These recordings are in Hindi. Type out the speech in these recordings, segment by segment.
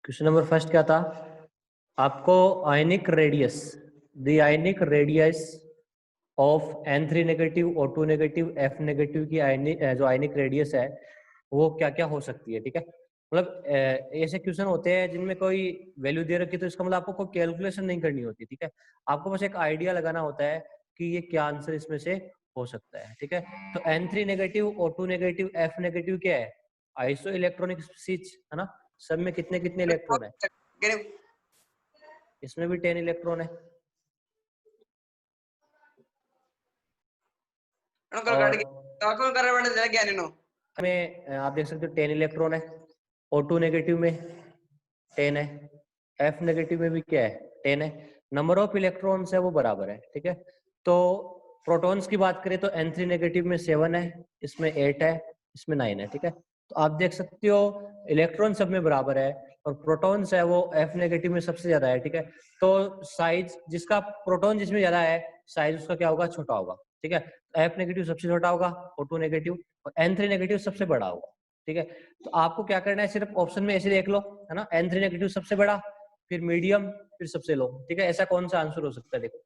क्वेश्चन नंबर फर्स्ट क्या था आपको? Ionic radius, the ionic radius of N3 negative, O2 negative, F negative की जो आयनिक रेडियस है वो क्या क्या हो सकती है। ठीक है, मतलब ऐसे क्वेश्चन होते हैं जिनमें कोई वैल्यू दे रखी है तो इसका मतलब आपको कोई कैलकुलेशन नहीं करनी होती। ठीक है, आपको बस एक आइडिया लगाना होता है कि ये क्या आंसर इसमें से हो सकता है। ठीक है, तो N3 negative, O2 negative, F negative क्या है? आइसो इलेक्ट्रॉनिक स्पीसीज है ना। सब में कितने कितने इलेक्ट्रॉन है? इसमें भी 10 इलेक्ट्रॉन है। में आप देख सकते हो 10 इलेक्ट्रॉन है। O2 नेगेटिव में 10 है, F नेगेटिव में भी क्या है? 10 है। नंबर ऑफ इलेक्ट्रॉन्स है वो बराबर है। ठीक है, तो प्रोटॉन्स की बात करें तो N3 नेगेटिव में 7 है, इसमें 8 है, इसमें 9 है। ठीक है, तो आप देख सकते हो इलेक्ट्रॉन सब में बराबर है और प्रोटॉन्स है वो F नेगेटिव में सबसे ज्यादा है। ठीक है, तो साइज जिसका प्रोटॉन जिसमें ज्यादा है साइज उसका क्या होगा? छोटा होगा। ठीक है, F नेगेटिव सबसे छोटा होगा, O2 नेगेटिव, और N3 नेगेटिव सबसे बड़ा होगा। ठीक है, तो आपको क्या करना है, सिर्फ ऑप्शन में ऐसे देख लो है ना, N3 नेगेटिव सबसे बड़ा, फिर मीडियम, फिर सबसे लो। ठीक है, ऐसा कौन सा आंसर हो सकता है? देखो,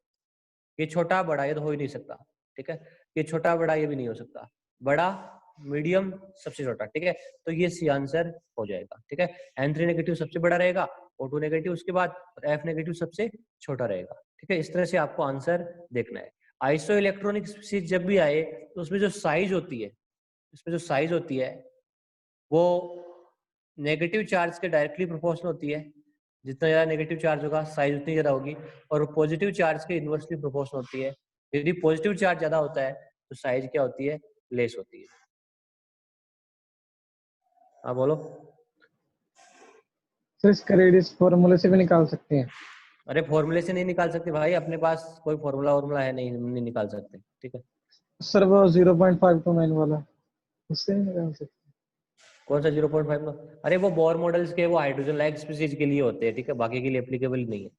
ये छोटा बड़ा ये तो हो ही नहीं सकता। ठीक है, ये छोटा बड़ा ये भी नहीं हो सकता, बड़ा मीडियम सबसे छोटा। ठीक है, तो ये सी आंसर हो जाएगा। ठीक है, N3 नेगेटिव सबसे बड़ा रहेगा, O2 नेगेटिव उसके बाद, और F नेगेटिव सबसे छोटा रहेगा। ठीक है, इस तरह से आपको आंसर देखना है। आइसो इलेक्ट्रॉनिक स्पीसीज जब भी आए तो उसमें जो साइज होती है, इसमें जो साइज होती है वो नेगेटिव चार्ज के डायरेक्टली प्रोपोर्शनल होती है। जितना ज्यादा नेगेटिव चार्ज होगा साइज उतनी ज्यादा होगी, और पॉजिटिव चार्ज के इनवर्सली प्रोपोर्शनल होती है। यदि पॉजिटिव चार्ज ज्यादा होता है तो साइज क्या होती है? लेस होती है। हाँ बोलो। सर इसका रेडियस फॉर्मूले से भी निकाल सकते हैं? अरे फॉर्मूले से नहीं निकाल सकते भाई, अपने पास कोई फॉर्मूला है नहीं निकाल सकते। ठीक है, सर वो 0.529 वाला, उससे नहीं निकाल सकते? कौन सा 0.5? अरे वो बोर मॉडल्स के वो हाइड्रोजन लाइक स्पीसीज के लिए होते हैं। ठीक है, बाकी के लिए एप्लीकेबल नहीं है।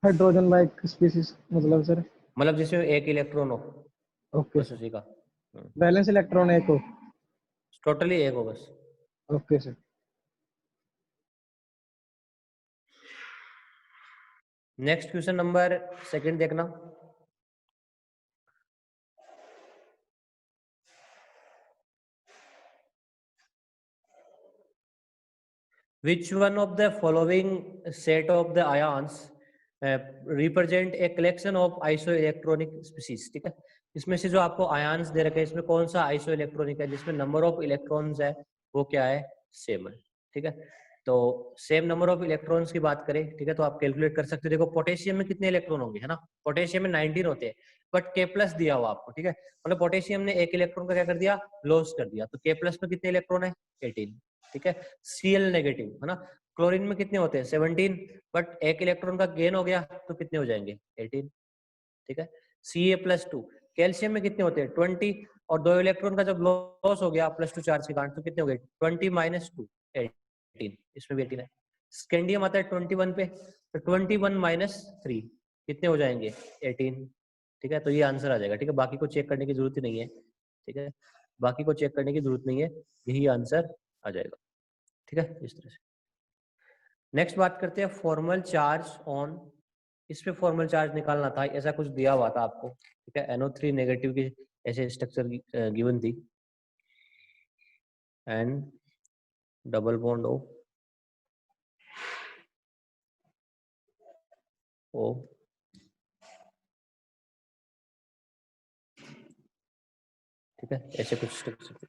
हाइड्रोजन लाइक स्पीसीज मतलब सर? मतलब जिसमें एक इलेक्ट्रॉन हो, ओके बस सर। उसी का। बैलेंस इलेक्ट्रॉन एक हो? टोटली एक हो बस। Okay sir. Next question number second देखना। Which one of the following set of the ions represent a collection of isoelectronic species? ठीक है, इसमें से जो आपको आयन्स दे रखे हैं इसमें कौन सा आइसोइलेक्ट्रॉनिक है जिसमें नंबर ऑफ इलेक्ट्रॉन्स है वो क्या है? सेम है। ठीक है, तो सेम नंबर ऑफ इलेक्ट्रॉन्स की बात करें, ठीक है, तो आप कैलकुलेट कर सकते हो। देखो पोटेशियम में कितने इलेक्ट्रॉन होंगे, है ना? पोटेशियम में 19 होते हैं, बट K+ दिया हुआ आपको। ठीक है, मतलब पोटेशियम ने एक इलेक्ट्रॉन का क्या कर दिया? लॉस कर दिया, तो K+ में कितने इलेक्ट्रॉन है? 18। ठीक है, Cl नेगेटिव है ना। क्लोरीन में कितने होते हैं? 17, बट एक इलेक्ट्रॉन का गेन हो गया तो कितने हो जाएंगे? 18। ठीक है, Ca+2। कैल्शियम में कितने होते हैं? 20, और 2 इलेक्ट्रॉन का जब लॉस हो गया +2 चार्ज के कारण तो कितने हो गए? 20 - 2 18, इसमें भी 18 है। स्कैंडियम आता है 21 पे, तो 21 - 3 कितने हो जाएंगे? 18। ठीक है, तो ये आंसर आ जाएगा। ठीक है, बाकी को चेक करने की जरूरत ही नहीं है। ठीक है, बाकी को चेक करने की जरूरत नहीं है, यही आंसर आ जाएगा। ठीक है, इस तरह से। नेक्स्ट बात करते हैं फॉर्मल चार्ज ऑन। इस पे फॉर्मल चार्ज निकालना था, ऐसा कुछ दिया हुआ था आपको। ठीक है, NO3 नेगेटिव की ऐसे स्ट्रक्चर गिवन थी, N डबल बॉन्ड O। ठीक है, ऐसे कुछ स्ट्रक्चर।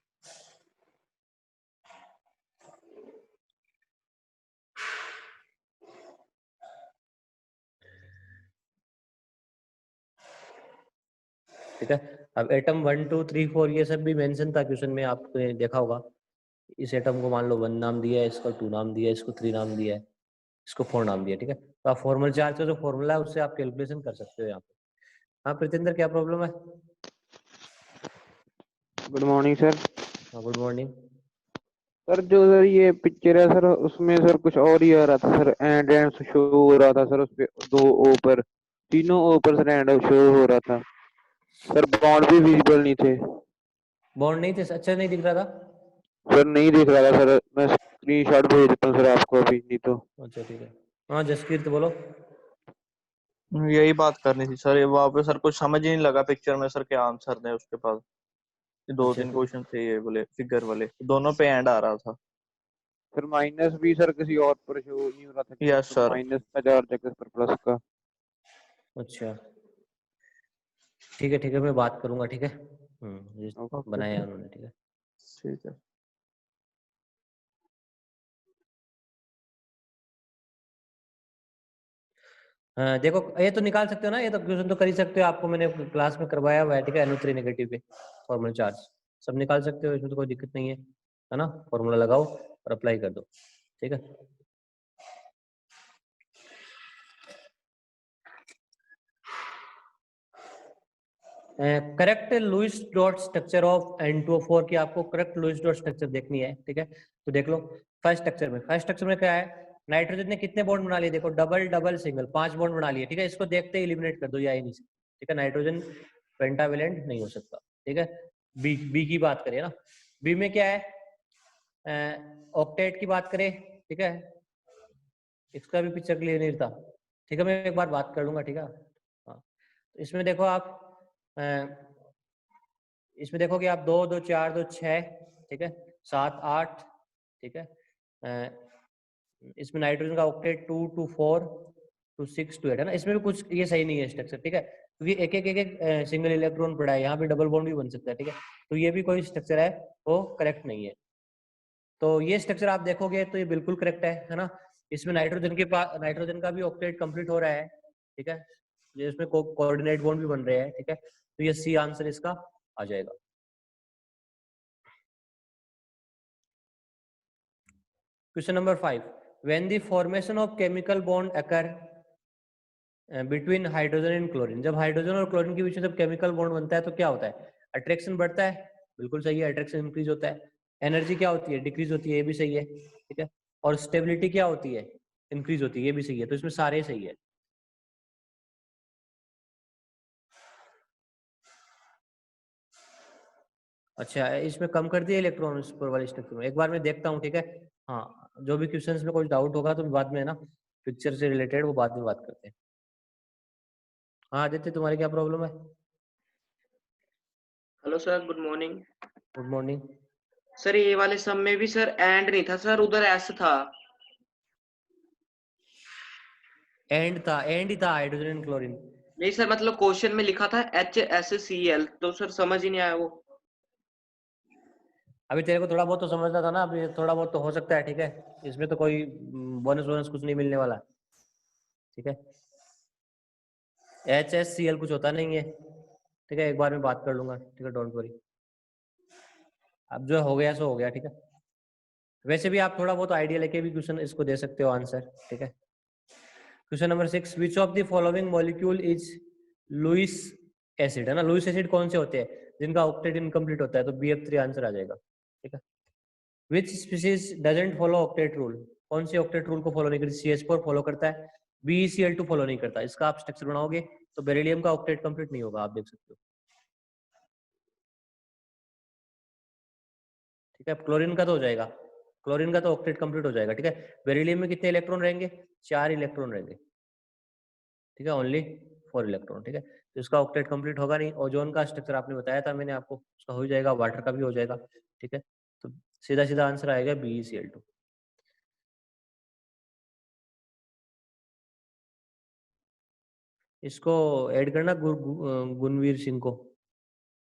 ठीक है, अब एटम 1 2 3 4 ये सब भी मेंशन था क्वेश्चन में, आपने देखा होगा। इस एटम को मान लो 1 नाम दिया है, इसको 2 नाम दिया है, इसको 3 नाम दिया है, इसको 4 नाम दिया है। ठीक है, तो आप फॉर्मल चार्ज का जो फॉर्मूला है उससे आप कैलकुलेशन कर सकते हो यहाँ पे। हाँ प्रीतिंदर, क्या प्रॉब्लम है? Good morning sir. हाँ गुड मॉर्निंग। सर जो सर ये पिक्चर है सर उसमें सर कुछ और ही आ रहा था सर, एंड शो हो रहा था सर, उस पे 2 ओ पर, तीनों ओ पर सर एंड शो हो रहा था सर, बॉन्ड भी विजिबल नहीं थे। बॉन्ड नहीं थे? अच्छा नहीं दिख रहा था? सर नहीं दिख रहा था सर, मैं स्क्रीनशॉट भेज देता हूँ सर आपको अभी, नहीं तो। अच्छा ठीक है। हाँ जसकीर्त बोलो। यही बात करनी थी सर, वहां पे सर कुछ समझ ही नहीं लगा पिक्चर में सर क्या आंसर दें उसके पास। ये दो अच्छा तीन क्वेश्चन थे ये बोले फिगर वाले, दोनों पे एंड आ रहा था। सर माइनस भी सर किसी और पर शो नहीं हो रहा था, किसी यस पर सर। माइनस का जा रहा था, किसी पर प्लस का। अच्छा ठीक है मैं बात करूंगा, ठीक है। ये ओके बनाया है सर, उन्होंने, ठीक है। ठीक है। हाँ देखो ये तो निकाल सकते हो ना, ये तो क्वेश्चन तो कर ही सकते हो, आपको मैंने क्लास में करवाया हुआ है, ठीक है। NO3 नेगेटिव पे फॉर्मूला चार्ज सब निकाल सकते हो, इसमें तो कोई दिक्कत नहीं है ना। फॉर्मूला लगाओ और अप्लाई कर दो, ठीक है। Correct Lewis dot structure of N2O4 की आपको करेक्ट लुईस डॉट स्ट्रक्चर देखनी है, ठीक है। तो देख लो फर्स्ट स्ट्रक्चर में क्या है, नाइट्रोजन ने कितने बॉन्ड बना लिए, देखो डबल डबल सिंगल 5 बॉन्ड बना लिए, ठीक है। इसको देखते ही एलिमिनेट कर दो, या नहीं, ठीक है। नाइट्रोजन पेंटावेलेंट नहीं हो सकता, ठीक है। बी की बात करें ना, बी में क्या है, ऑक्टेट की बात करें, ठीक है। इसका भी पिक्चर क्लियर नहीं था, ठीक है। मैं एक बार बात कर लूंगा, ठीक है। हाँ तो इसमें देखो आप इसमें देखोगे आप 2 2 4 2 6, ठीक है, 7 8, ठीक है। इसमें नाइट्रोजन का ऑक्टेट 2 2 4 2 6 2 8 है ना। इसमें भी कुछ ये सही नहीं है स्ट्रक्चर, ठीक है, क्योंकि एक सिंगल इलेक्ट्रॉन पड़ा है, यहाँ पे डबल बॉन्ड भी बन सकता है, ठीक है। तो ये भी कोई स्ट्रक्चर है वो करेक्ट नहीं है। तो ये स्ट्रक्चर आप देखोगे तो ये बिल्कुल करेक्ट है ना। इसमें नाइट्रोजन का भी ऑक्टेट कंप्लीट हो रहा है, ठीक है। ये इसमें कोऑर्डिनेट बॉन्ड भी बन रहे हैं, ठीक है। तो ये सी आंसर इसका आ जाएगा। Question number 5, when the formation of chemical bond occur between hydrogen and chlorine, जब हाइड्रोजन और क्लोरीन के बीच में जब केमिकल बॉन्ड बनता है तो क्या होता है, अट्रैक्शन बढ़ता है, बिल्कुल सही है, अट्रैक्शन इंक्रीज होता है। एनर्जी क्या होती है, डिक्रीज होती है, ये भी सही है, ठीक है। और स्टेबिलिटी क्या होती है, इंक्रीज होती है, ये भी सही है। तो इसमें सारे सही है। अच्छा इसमें कम कर दिए इलेक्ट्रॉन इस पर वाले स्ट्रक्चर में, एक बार मैं देखता हूँ, ठीक है। हाँ जो भी क्वेश्चंस में कोई डाउट होगा तो बाद में ना पिक्चर से रिलेटेड वो बाद में बात करते हैं। हाँ आदित्य तुम्हारी क्या प्रॉब्लम है। Hello sir, good morning. Good morning. Sir ये वाले सब में भी सर एंड नहीं था सर, उधर एस था। एंड था, एंड ही था हाइड्रोजन एंड क्लोरीन। नहीं सर, मतलब क्वेश्चन में लिखा था HSCl, तो सर समझ ही नहीं आया वो। अभी तेरे को थोड़ा बहुत तो समझना था ना, अभी थोड़ा बहुत तो हो सकता है, ठीक है। इसमें तो कोई बोनस वोनस कुछ नहीं मिलने वाला, ठीक है। HSCl कुछ होता नहीं है, ठीक है। एक बार मैं बात कर लूंगा, ठीक है, डोंट वरी। अब जो हो गया सो हो गया, ठीक है। वैसे भी आप थोड़ा बहुत आइडिया लेके भी क्वेश्चन इसको दे सकते हो आंसर, ठीक है। Question number 6, which of the following molecule is Lewis acid, है ना। लुईस एसिड कौन से होते हैं, जिनका ऑक्टेट इनकम्प्लीट होता है, तो BF3 आंसर आ जाएगा, ठीक है। Which species doesn't follow octet rule, कौन सी ऑक्टेट रूल को फॉलो नहीं करती, CH4 फॉलो करता है, BeCl2 फॉलो नहीं करता। इसका आप स्ट्रक्चर बनाओगे तो बेरिलियम का ऑक्टेट कंप्लीट नहीं होगा, आप देख सकते हो, ठीक है। क्लोरीन का तो हो जाएगा, क्लोरीन का तो ऑक्टेट कंप्लीट हो जाएगा, ठीक है। बेरिलियम में कितने इलेक्ट्रॉन रहेंगे, 4 इलेक्ट्रॉन रहेंगे, ठीक है, ओनली 4 इलेक्ट्रॉन, ठीक है। तो इसका ऑक्टेट कंप्लीट होगा नहीं। ओजोन का स्ट्रक्चर आपने बताया था मैंने आपको, उसका हो जाएगा, वाटर का भी हो जाएगा, ठीक है। तो सीधा सीधा आंसर आएगा BeCl2। इसको ऐड करना गुणवीर सिंह को,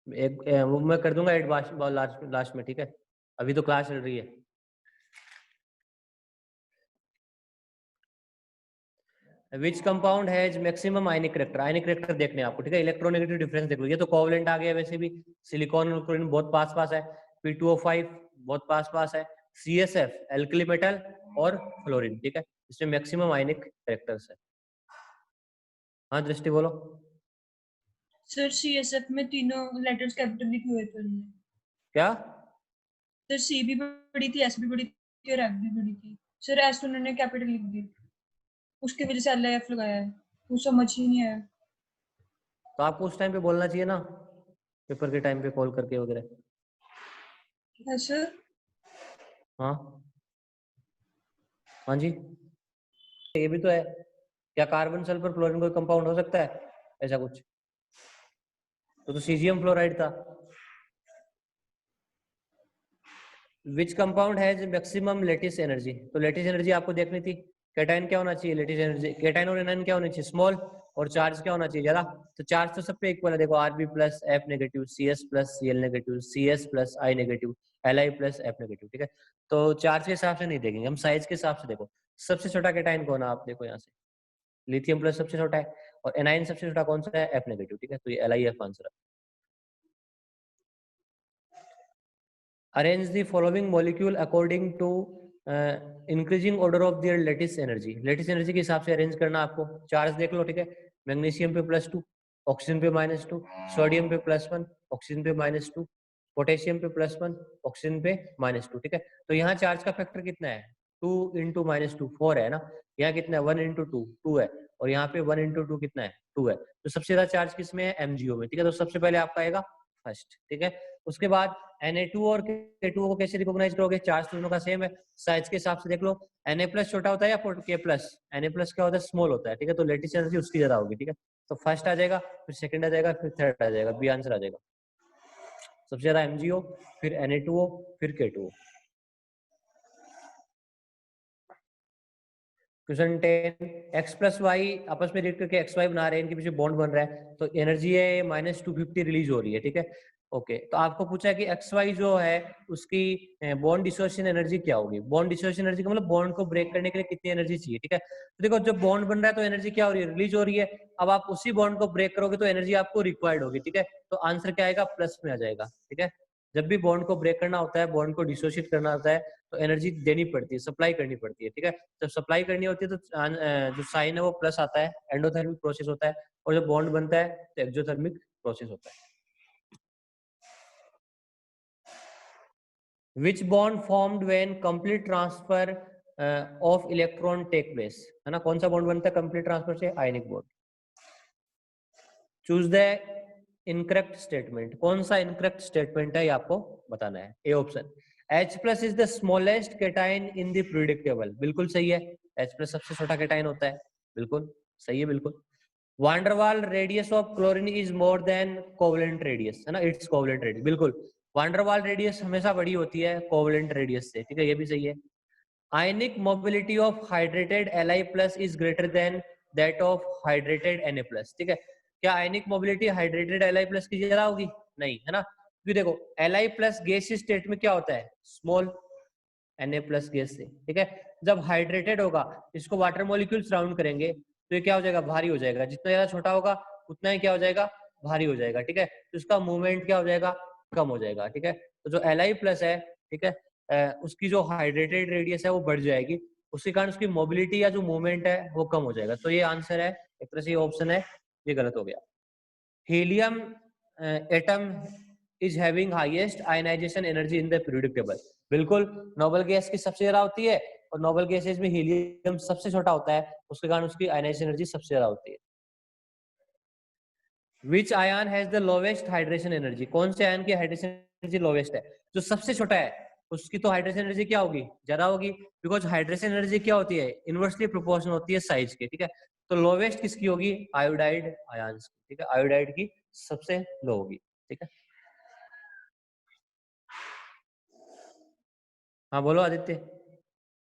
वो मैं कर दूंगा ऐड लास्ट में, ठीक है। अभी तो क्लास चल रही है। Which compound has maximum ionic character, ionic character देखने आपको, ठीक है। इलेक्ट्रोनेगेटिव डिफरेंस देख लो, ये तो कोवलेंट आ गया, वैसे भी सिलिकॉन और क्लोरीन बहुत पास पास है, P2O5 बहुत पास पास है, CSF एल्कली मेटल और फ्लोरीन, ठीक है। इसमें मैक्सिमम आयनिक करेक्टर्स है। हाँ दृष्टि बोलो। सर CSF में तीनों लेटर्स कैपिटल लिखे हुए थे उन्होंने। क्या, सर C भी बड़ी थी, S भी बड़ी थी और F भी बड़ी थी। सर S उन्होंने कैपिटल लिख दी, उसकी वजह से LIF लगाया है, वो समझ ही नहीं आया। तो आपको उस टाइम पे बोलना चाहिए ना, पेपर के टाइम पे कॉल करके वगैरह। है सर। हाँ हाँ जी, ये भी तो है। क्या कार्बन सल्फर फ्लोरीन कोई कंपाउंड हो सकता है ऐसा कुछ? तो सीजियम फ्लोराइड था। Which compound has maximum lattice energy? तो लेटिस एनर्जी आपको देखनी थी। कैटाइन क्या होना चाहिए? लेटिस एनर्जी कैटाइन और एनायन क्या होना चाहिए? स्मॉल। और चार्ज क्या होना चाहिए? ज्यादा। तो चार्ज तो सब पे इक्वल है, देखो Rb plus F negative, CS plus Cl negative, CS plus I negative, Li plus F negative. ठीक है, तो चार्ज के हिसाब से नहीं देखेंगे हम, साइज के हिसाब से। देखो सबसे छोटा कैटाइन कौन है? आप देखो यहाँ से, लिथियम प्लस सबसे छोटा है, और एनाइन सबसे छोटा कौन सा है? F negative. ठीक है, तो ये LiF आंसर है। Arrange the following molecule according to increasing order of their lattice energy. lattice energy के हिसाब से अरेंज करना आपको। चार्ज देख लो, ठीक है, मैग्नीशियम पे +2, ऑक्सीजन पे -2, सोडियम पे +1, ऑक्सीजन पे -2, पोटेशियम पे +1, ऑक्सीजन पे -2। ठीक है, तो यहाँ चार्ज का फैक्टर कितना है? 2 × -2 4 है ना। यहाँ कितना है? 1 × 2 2 है, और यहाँ पे 1 × 2 कितना है? 2 है। तो सबसे ज्यादा चार्ज किसमें है? MgO में। ठीक है, तो सबसे पहले आपका आएगा फर्स्ट। ठीक है, उसके बाद Na2 और K2 को कैसे रिकॉग्नाइज करोगे? चार्ज तो दोनों का सेम है, साइज के हिसाब से देख लो। Na+ छोटा होता है या K+? Na+ क्या होता है? स्मॉल होता है। ठीक है, तो लेटिस एनर्जी उसकी ज्यादा होगी। ठीक है, तो फर्स्ट आ जाएगा, फिर सेकंड आ जाएगा, फिर थर्ड आ जाएगा, बी आंसर आ जाएगा। सबसे ज्यादा MgO, फिर Na2O, फिर K2O। क्वेश्चन 10, x + y आपस में रिलेट करके XY बना रहे हैं, इनके पीछे बॉन्ड बन रहा है, तो एनर्जी है -250 रिलीज हो रही है। ठीक है, ओके, तो आपको पूछा है कि XY जो है उसकी बॉन्ड डिसोसिएशन एनर्जी क्या होगी? बॉन्ड डिसोसिएशन एनर्जी का मतलब बॉन्ड को ब्रेक करने के लिए कितनी एनर्जी चाहिए। ठीक है, तो देखो जब बॉन्ड बन रहा है तो एनर्जी क्या हो रही है? रिलीज हो रही है। अब आप उसी बॉन्ड को ब्रेक करोगे तो एनर्जी आपको रिक्वायर्ड होगी। ठीक है, तो आंसर क्या आएगा? प्लस में आ जाएगा। ठीक है, जब भी बॉन्ड को ब्रेक करना होता है, बॉन्ड को डिसोशिएट करना होता है, तो एनर्जी देनी पड़ती है, सप्लाई करनी पड़ती है। ठीक है, जब सप्लाई करनी होती है तो जो साइन है वो प्लस आता है, एंडोथर्मिक प्रोसेस होता है, और जब बॉन्ड बनता है तो एक्सोथर्मिक प्रोसेस होता है। Which bond formed when complete transfer of electron take place? है ना, कौन सा बॉन्ड बनता है कंप्लीट ट्रांसफर से? Ionic bond. Choose the incorrect statement. कौन सा इनकरेक्ट स्टेटमेंट है ये आपको बताना है। A option, H+ is the smallest cation in the periodic table. बिल्कुल सही है, H+ सबसे छोटा कैटाइन होता है। बिल्कुल सही है, बिल्कुल। वान डर वाल radius of chlorine is more than covalent radius, है ना, इट्स कोवेलेंट रेडियस। बिल्कुल, वान डर वाल रेडियस हमेशा बड़ी होती है कोवेलेंट रेडियस से। ठीक है, ये भी सही है। Ionic mobility of hydrated Li+ is greater than that of hydrated Na+। ठीक है, क्या आयनिक मोबिलिटी हाइड्रेटेड Li+ की ज्यादा होगी? नहीं, है ना, क्योंकि देखो Li+ गैसीय स्टेट में क्या होता है? स्मॉल, Na+ गैस से। ठीक है, जब हाइड्रेटेड होगा, इसको वाटर मॉलिक्यूल सराउंड करेंगे, तो ये क्या हो जाएगा? भारी हो जाएगा। जितना ज्यादा छोटा होगा उतना ही क्या हो जाएगा? भारी हो जाएगा। ठीक है, तो इसका मूवमेंट क्या हो जाएगा? कम हो जाएगा। ठीक है, तो जो Li+ है, ठीक है, उसकी जो हाइड्रेटेड रेडियस है वो बढ़ जाएगी, उसके कारण उसकी मोबिलिटी या जो मूवमेंट है वो कम हो जाएगा। तो ये आंसर है, एक तरह से ये ऑप्शन है, ये गलत हो गया। Helium atom is having highest ionisation energy in the periodic table. बिल्कुल, नोबल गैस की सबसे ज्यादा होती है, और नोबल गैसेज में हीलियम सबसे छोटा होता है, उसके कारण उसकी आयनाइजेशन एनर्जी सबसे ज्यादा होती है। विच ion has the lowest hydration energy? कौन से आयन की हाइड्रेशन एनर्जी लोवेस्ट है? जो सबसे छोटा है उसकी तो हाइड्रेशन एनर्जी क्या होगी? ज्यादा होगी, बिकॉज हाइड्रेशन एनर्जी क्या होती है? इनवर्सली प्रोपोर्शनल होती है साइज के। ठीक है, तो लोवेस्ट किसकी होगी? आयोडाइड आयंस की। ठीक है, आयोडाइड की सबसे लो होगी। ठीक है, हाँ बोलो आदित्य।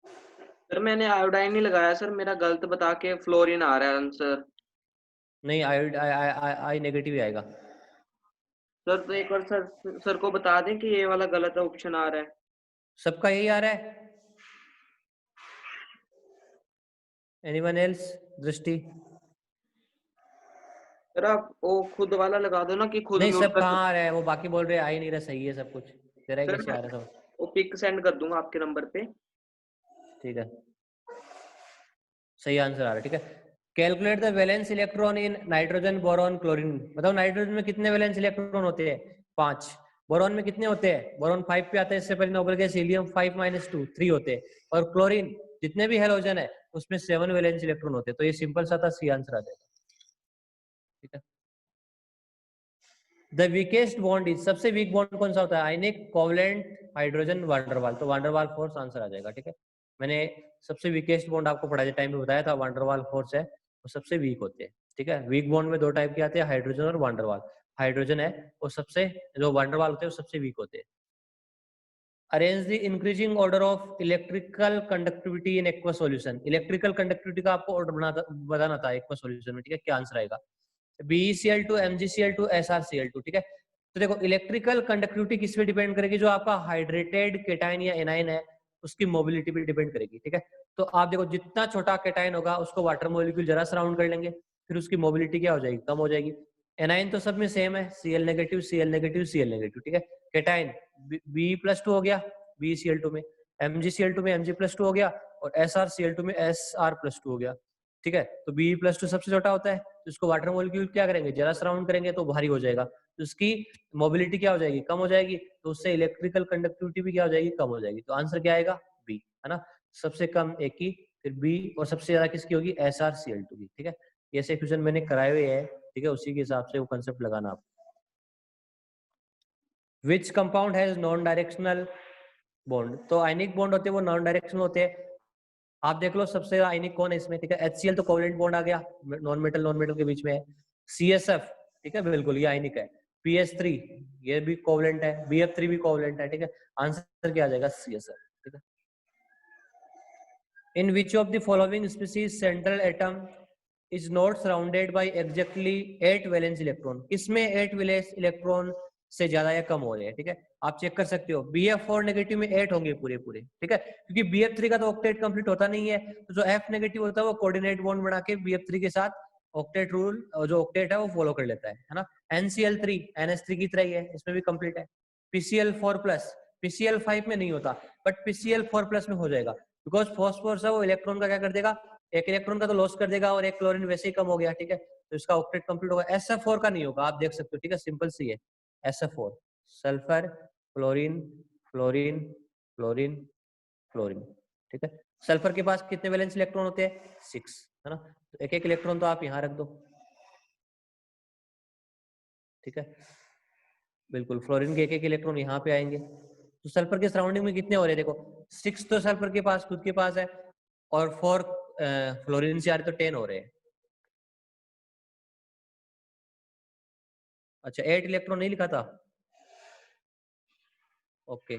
सर मैंने आयोडाइन नहीं लगाया सर, मेरा गलत बता के फ्लोरीन आ रहा है आंसर। नहीं, आई नेगेटिव ही आएगा। सर तो एक बार सर को बता दें कि ये वाला गलत ऑप्शन आ रहा है। सबका यही आ रहा है? Anyone else? दृष्टि? सर आप वो खुद वाला लगा दो ना, कि खुद नहीं, में सब उनका। कहाँ आ रहा है? वो बाकी बोल रहे आ ही नहीं रहा। सही है सब कुछ, तेरा ही सर कैसे मैं आ रहा है सब? वो पिक सेंड कर दूंगा आपके नंबर पे। ठीक है, सही आंसर आ रहा है। ठीक है, calculate the valence electron in nitrogen, boron, chlorine. बताओ नाइट्रोजन में कितने वैलेंस इलेक्ट्रॉन होते हैं? 5। बोरॉन में कितने होते हैं? बोरॉन 5 पे आता है, इससे पहले नोबल गैस हीलियम 5 - 2 3 होते हैं, और क्लोरीन जितने भी हेलोजन है उसमें 7 वैलेंस इलेक्ट्रॉन होते हैं। तो ये सिंपल सा था, सी आंसर आ जाएगा। ठीक है, द वीकेस्ट बॉन्ड इज, सबसे वीक बॉन्ड कौन सा होता है? आयनिक, कोवलेंट, हाइड्रोजन, वान डर वाल। तो वान डर वाल फोर्स आंसर आ जाएगा। ठीक है, मैंने सबसे वीकेस्ट बॉन्ड आपको पढ़ाते टाइम पे बताया था, वांडरवाल फोर्स है, वो सबसे वीक होते हैं, ठीक है। वीक बॉन्ड में दो टाइप के आते हैं, हाइड्रोजन और वांडरवाल। हाइड्रोजन है वो सबसे, जो वांडरवाल होते हैं वो सबसे वीक होते हैं। Arrange the increasing order of electrical conductivity in aqua solution. Electrical conductivity का आपको ऑर्डर बताना था एक्वा सॉल्यूशन में, ठीक है। क्या आंसर आएगा? BeCl2, MgCl2, SrCl2, ठीक है। तो देखो इलेक्ट्रिकल कंडक्टिविटी किस पे डिपेंड करेगी? जो आपका हाइड्रेटेड केटाइन या एनाइन है उसकी मोबिलिटी पे डिपेंड करेगी, ठीक है। तो आप देखो जितना छोटा केटाइन होगा उसको वाटर मॉलिक्यूल जरा सराउंड कर लेंगे, फिर उसकी मोबिलिटी क्या हो जाएगी? कम हो जाएगी। एनाइन तो सब में सेम है, Cl negative Cl negative Cl negative, ठीक है। केटाइन B+2 हो गया BeCl2 में, MgCl2 में Mg+2 हो गया, और SrCl2 में Sr+2 हो गया, ठीक है। तो Be+2 सबसे छोटा होता है, तो इसको वाटर मॉलिक्यूल क्या करेंगे? जरा सराउंड करेंगे तो भारी हो जाएगा, तो उसकी मोबिलिटी क्या हो जाएगी? कम हो जाएगी, तो उससे इलेक्ट्रिकल कंडक्टिविटी भी क्या हो जाएगी? कम हो जाएगी। तो आंसर क्या आएगा? बी, है ना। सबसे कम एक की, फिर बी, और सबसे ज्यादा किसकी होगी? SrCl2 की, ठीक है। ये ऐसे क्वेश्चन मैंने कराए हुए हैं, ठीक है, उसी के हिसाब से वो कंसेप्ट लगाना आप। Which compound has non directional bond? तो आयनिक बॉन्ड होते हैं वो नॉन डायरेक्शनल होते हैं। आप देख लो सबसे आयनिक कौन है इसमें, ठीक है। HCl तो कोवेलेंट बॉन्ड आ गया, नॉन मेटल के बीच में है। CSF, ठीक है, बिल्कुल ये आयनिक है। PS3 ये भी कोवेलेंट है, BF3 भी कोवेलेंट है, ठीक है। आंसर क्या आ जाएगा? CSF, ठीक है। In which of the following species central atom is not surrounded by exactly 8 valence electron? किसमें 8 वैलेंस इलेक्ट्रॉन से ज्यादा या कम हो रहे हैं, ठीक है। आप चेक कर सकते हो, BF4 नेगेटिव में 8 होंगे पूरे पूरे, ठीक है, क्योंकि BF3 का तो ऑक्टेट कंप्लीट होता नहीं है, तो जो F नेगेटिव होता है वो कोऑर्डिनेट बॉन्ड बना के BF3 के साथ ऑक्टेट रूल, जो ऑक्टेट है वो फॉलो कर लेता है ना। NCl3 NH3 की तरह ही है, इसमें भी कंप्लीट है। PCl4+, PCl5 में नहीं होता, बट PCl4+ में हो जाएगा, बिकॉज फॉस्फोरस है वो इलेक्ट्रॉन का क्या कर देगा? एक इलेक्ट्रॉन का तो लॉस कर देगा, और एक क्लोरीन वैसे ही कम हो गया, ठीक है, तो इसका ऑक्टेट कंप्लीट होगा। SF4 का नहीं होगा, आप देख सकते हो, ठीक है, सिंपल सी है। SF4 sulphur, chlorine, fluorine, fluorine, fluorine, ठीक है। सल्फर के पास कितने वैलेंस इलेक्ट्रॉन होते हैं? 6, है ना। तो एक एक इलेक्ट्रॉन तो आप यहाँ रख दो, ठीक है, बिल्कुल। फ्लोरीन के एक एक इलेक्ट्रॉन यहाँ पे आएंगे, तो सल्फर के सराउंडिंग में कितने हो रहे हैं? देखो 6 तो सल्फर के पास खुद के पास है, और 4 फ्लोरीन से आ रहे तो 10 हो रहे हैं। अच्छा 8 इलेक्ट्रॉन नहीं लिखा था, ओके।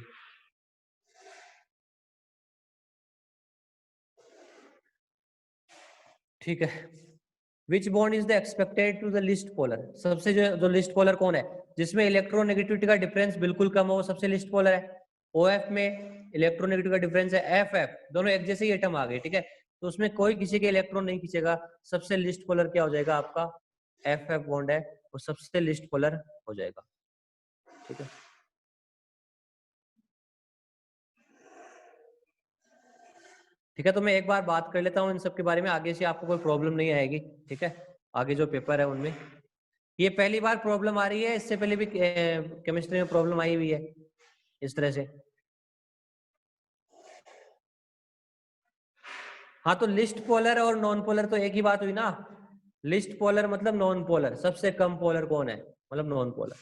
ठीक है। Which bond is the expected to the least polar? सबसे जो लिस्ट पोलर कौन है जिसमें इलेक्ट्रोनेगेटिविटी का डिफरेंस बिल्कुल कम हो, वो सबसे लिस्ट पोलर है। OF में इलेक्ट्रोनेगेटिव का डिफरेंस है FF, दोनों एक जैसे ही एटम आ गए, ठीक है, तो उसमें कोई किसी के इलेक्ट्रॉन नहीं खींचेगा, सबसे लिस्ट पोलर क्या हो जाएगा? आपका FF बॉन्ड है, वो सबसे लिस्ट पोलर हो जाएगा, ठीक है। ठीक है, तो मैं एक बार बात कर लेता हूँ इन सब के बारे में, आगे से आपको कोई प्रॉब्लम नहीं आएगी, ठीक है। आगे जो पेपर है उनमें ये पहली बार प्रॉब्लम आ रही है, इससे पहले भी केमिस्ट्री में प्रॉब्लम आई हुई है इस तरह से। हाँ, तो लिस्ट पोलर और नॉन पोलर तो एक ही बात हुई ना। लिस्ट पोलर मतलब नॉन पोलर, सबसे कम पोलर कौन है? मतलब नॉन पोलर।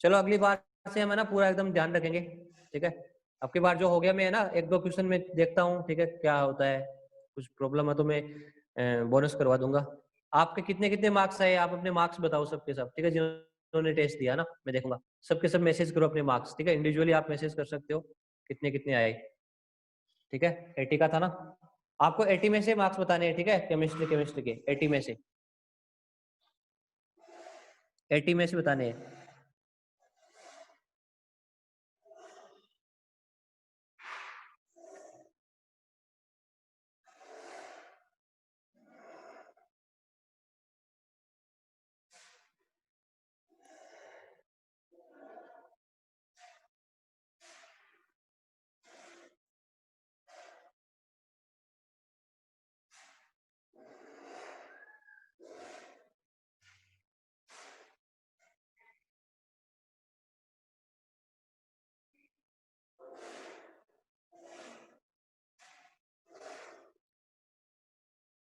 चलो अगली बार से हम है ना पूरा एकदम ध्यान रखेंगे, ठीक है। अब की बार जो हो गया, मैं है ना एक दो क्वेश्चन में देखता हूँ, ठीक है, क्या होता है, कुछ प्रॉब्लम है तो मैं बोनस करवा दूंगा। आपके कितने कितने मार्क्स आए, आप अपने मार्क्स बताओ सबके सब, ठीक है, जिन्होंने टेस्ट दिया ना, मैं देखूंगा। सबके सब मैसेज करो अपने मार्क्स, ठीक है, इंडिविजुअली आप मैसेज कर सकते हो कितने कितने आए, ठीक है। 80 का था ना, आपको 80 में से मार्क्स बताने हैं, ठीक है, केमिस्ट्री के 80 में से, 80 में से बताने हैं।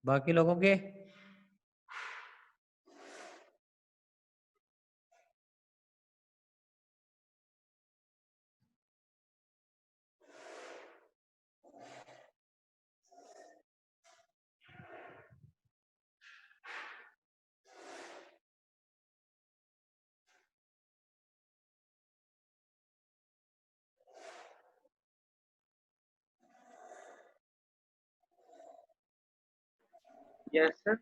बाकी लोगों के यस सर।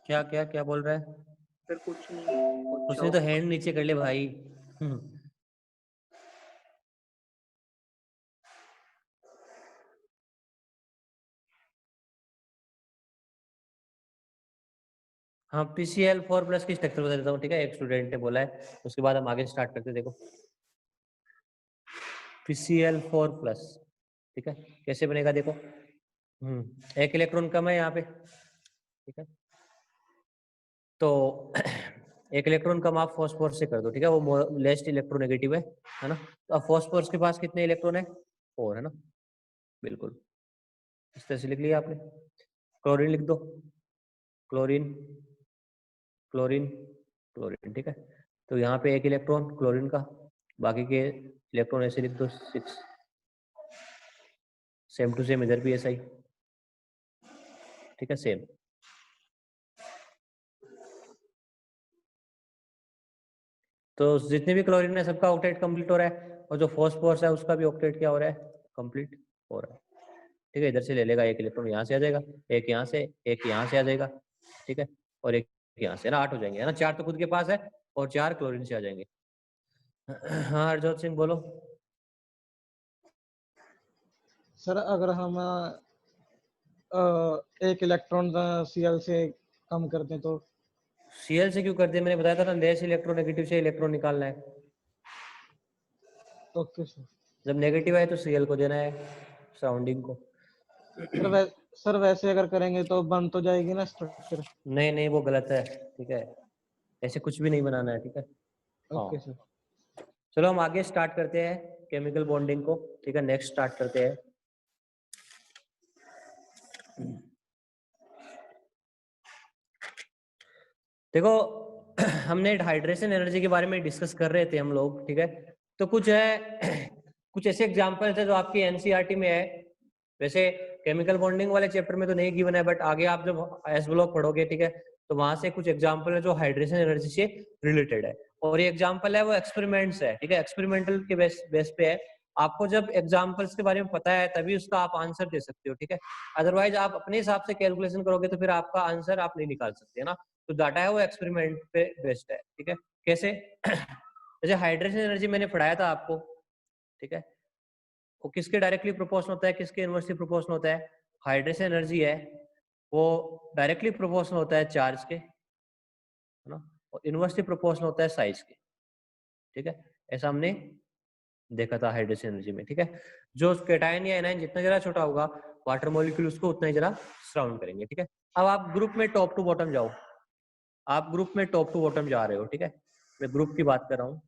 क्या क्या क्या बोल रहा है? सर कुछ नहीं, उसने तो हैंड नीचे कर ले भाई। हाँ, PCl4+ की स्ट्रक्चर बता देता हूँ, ठीक है। एक स्टूडेंट ने बोला है, उसके बाद हम आगे स्टार्ट करते हैं। देखो PCl4+, ठीक है, कैसे बनेगा देखो। एक इलेक्ट्रॉन कम है यहाँ पे, ठीक है। तो एक इलेक्ट्रॉन कम आप फॉस्फोरस से कर दो, ठीक है, वो लेस्ट इलेक्ट्रोनेगेटिव है ना। तो अब फॉस्फोरस के पास कितने इलेक्ट्रॉन है? 4 है ना, बिल्कुल इस तरह से लिख लिया आपने। क्लोरीन लिख दो, क्लोरीन क्लोरीन क्लोरीन, ठीक है। तो यहाँ पे एक इलेक्ट्रॉन क्लोरीन का, बाकी के इलेक्ट्रॉन ऐसे लिख दो 6। सेम टू सेम इधर भी ऐसा ही, ठीक है, सेम। तो जितने भी क्लोरीन है सबका ऑक्टेट कंप्लीट हो रहा है, और जो फॉस्फोरस है उसका भी ऑक्टेट क्या हो रहा है? कंप्लीट हो रहा है, ठीक है। इधर से ले लेगा एक इलेक्ट्रॉन, यहाँ से आ जाएगा, एक यहाँ से, एक यहाँ से आ जाएगा, ठीक है, और एक यहाँ से ना, 8 हो जाएंगे, है ना। 4 तो खुद के पास है और 4 क्लोरीन से आ जाएंगे। हाँ हरजोत सिंह बोलो। सर अगर हम एक इलेक्ट्रॉन Cl से कम कर दें तो? Cl से क्यों कर दिया? मैंने बताया था ना, लेस इलेक्ट्रोनेगेटिव से इलेक्ट्रॉन निकालना है। Okay sir. जब नेगेटिव है तो Cl को देना है सराउंडिंग को। सर वैसे अगर करेंगे तो बन तो जाएगी ना स्ट्रक्चर? नहीं नहीं, वो गलत है, ठीक है, ऐसे कुछ भी नहीं बनाना है, ठीक है। हाँ, ओके सर। चलो हम आगे स्टार्ट करते हैं केमिकल बॉन्डिंग को, ठीक है। नेक्स्ट स्टार्ट करते हैं। देखो हमने हाइड्रेशन एनर्जी के बारे में डिस्कस कर रहे थे हम लोग, ठीक है। तो कुछ है कुछ ऐसे एग्जांपल्स है जो आपकी एनसीईआरटी में है। वैसे केमिकल बॉन्डिंग वाले चैप्टर में तो नहीं गिवन है, बट आगे आप जब एस ब्लॉक पढ़ोगे, ठीक है, तो वहां से कुछ एग्जांपल है जो हाइड्रेशन एनर्जी से रिलेटेड है। और ये एग्जांपल है वो एक्सपेरिमेंट्स है, ठीक है, एक्सपेरिमेंटल के बेस पे है। आपको जब एग्जांपल्स के बारे में पता है तभी उसका आप आंसर दे सकते हो, ठीक है। अदरवाइज आप अपने हिसाब से कैलकुलेशन करोगे तो फिर आपका आंसर आप नहीं निकाल सकते, है ना। तो डाटा है वो एक्सपेरिमेंट पे बेस्ड है, ठीक है। कैसे? जैसे हाइड्रेशन एनर्जी मैंने पढ़ाया था आपको, ठीक है, वो किसके डायरेक्टली प्रोपोर्शनल होता है, किसके इनवर्सली प्रोपोर्शनल होता है? हाइड्रेशन एनर्जी है वो डायरेक्टली प्रोपोर्शनल होता है चार्ज के, है ना, और इनवर्सली प्रोपोर्शनल होता है साइज के, ठीक है। ऐसा हमने देखा था हाइड्रेशन एनर्जी में, ठीक है। जो कैटायन या एनायन जितना जरा छोटा होगा, वाटर मॉलिक्यूल उसको उतना ही जरा सराउंड करेंगे, ठीक है। अब आप ग्रुप में टॉप टू बॉटम जाओ, आप ग्रुप में टॉप टू बॉटम जा रहे हो, ठीक है, मैं ग्रुप की बात कर रहा हूँ,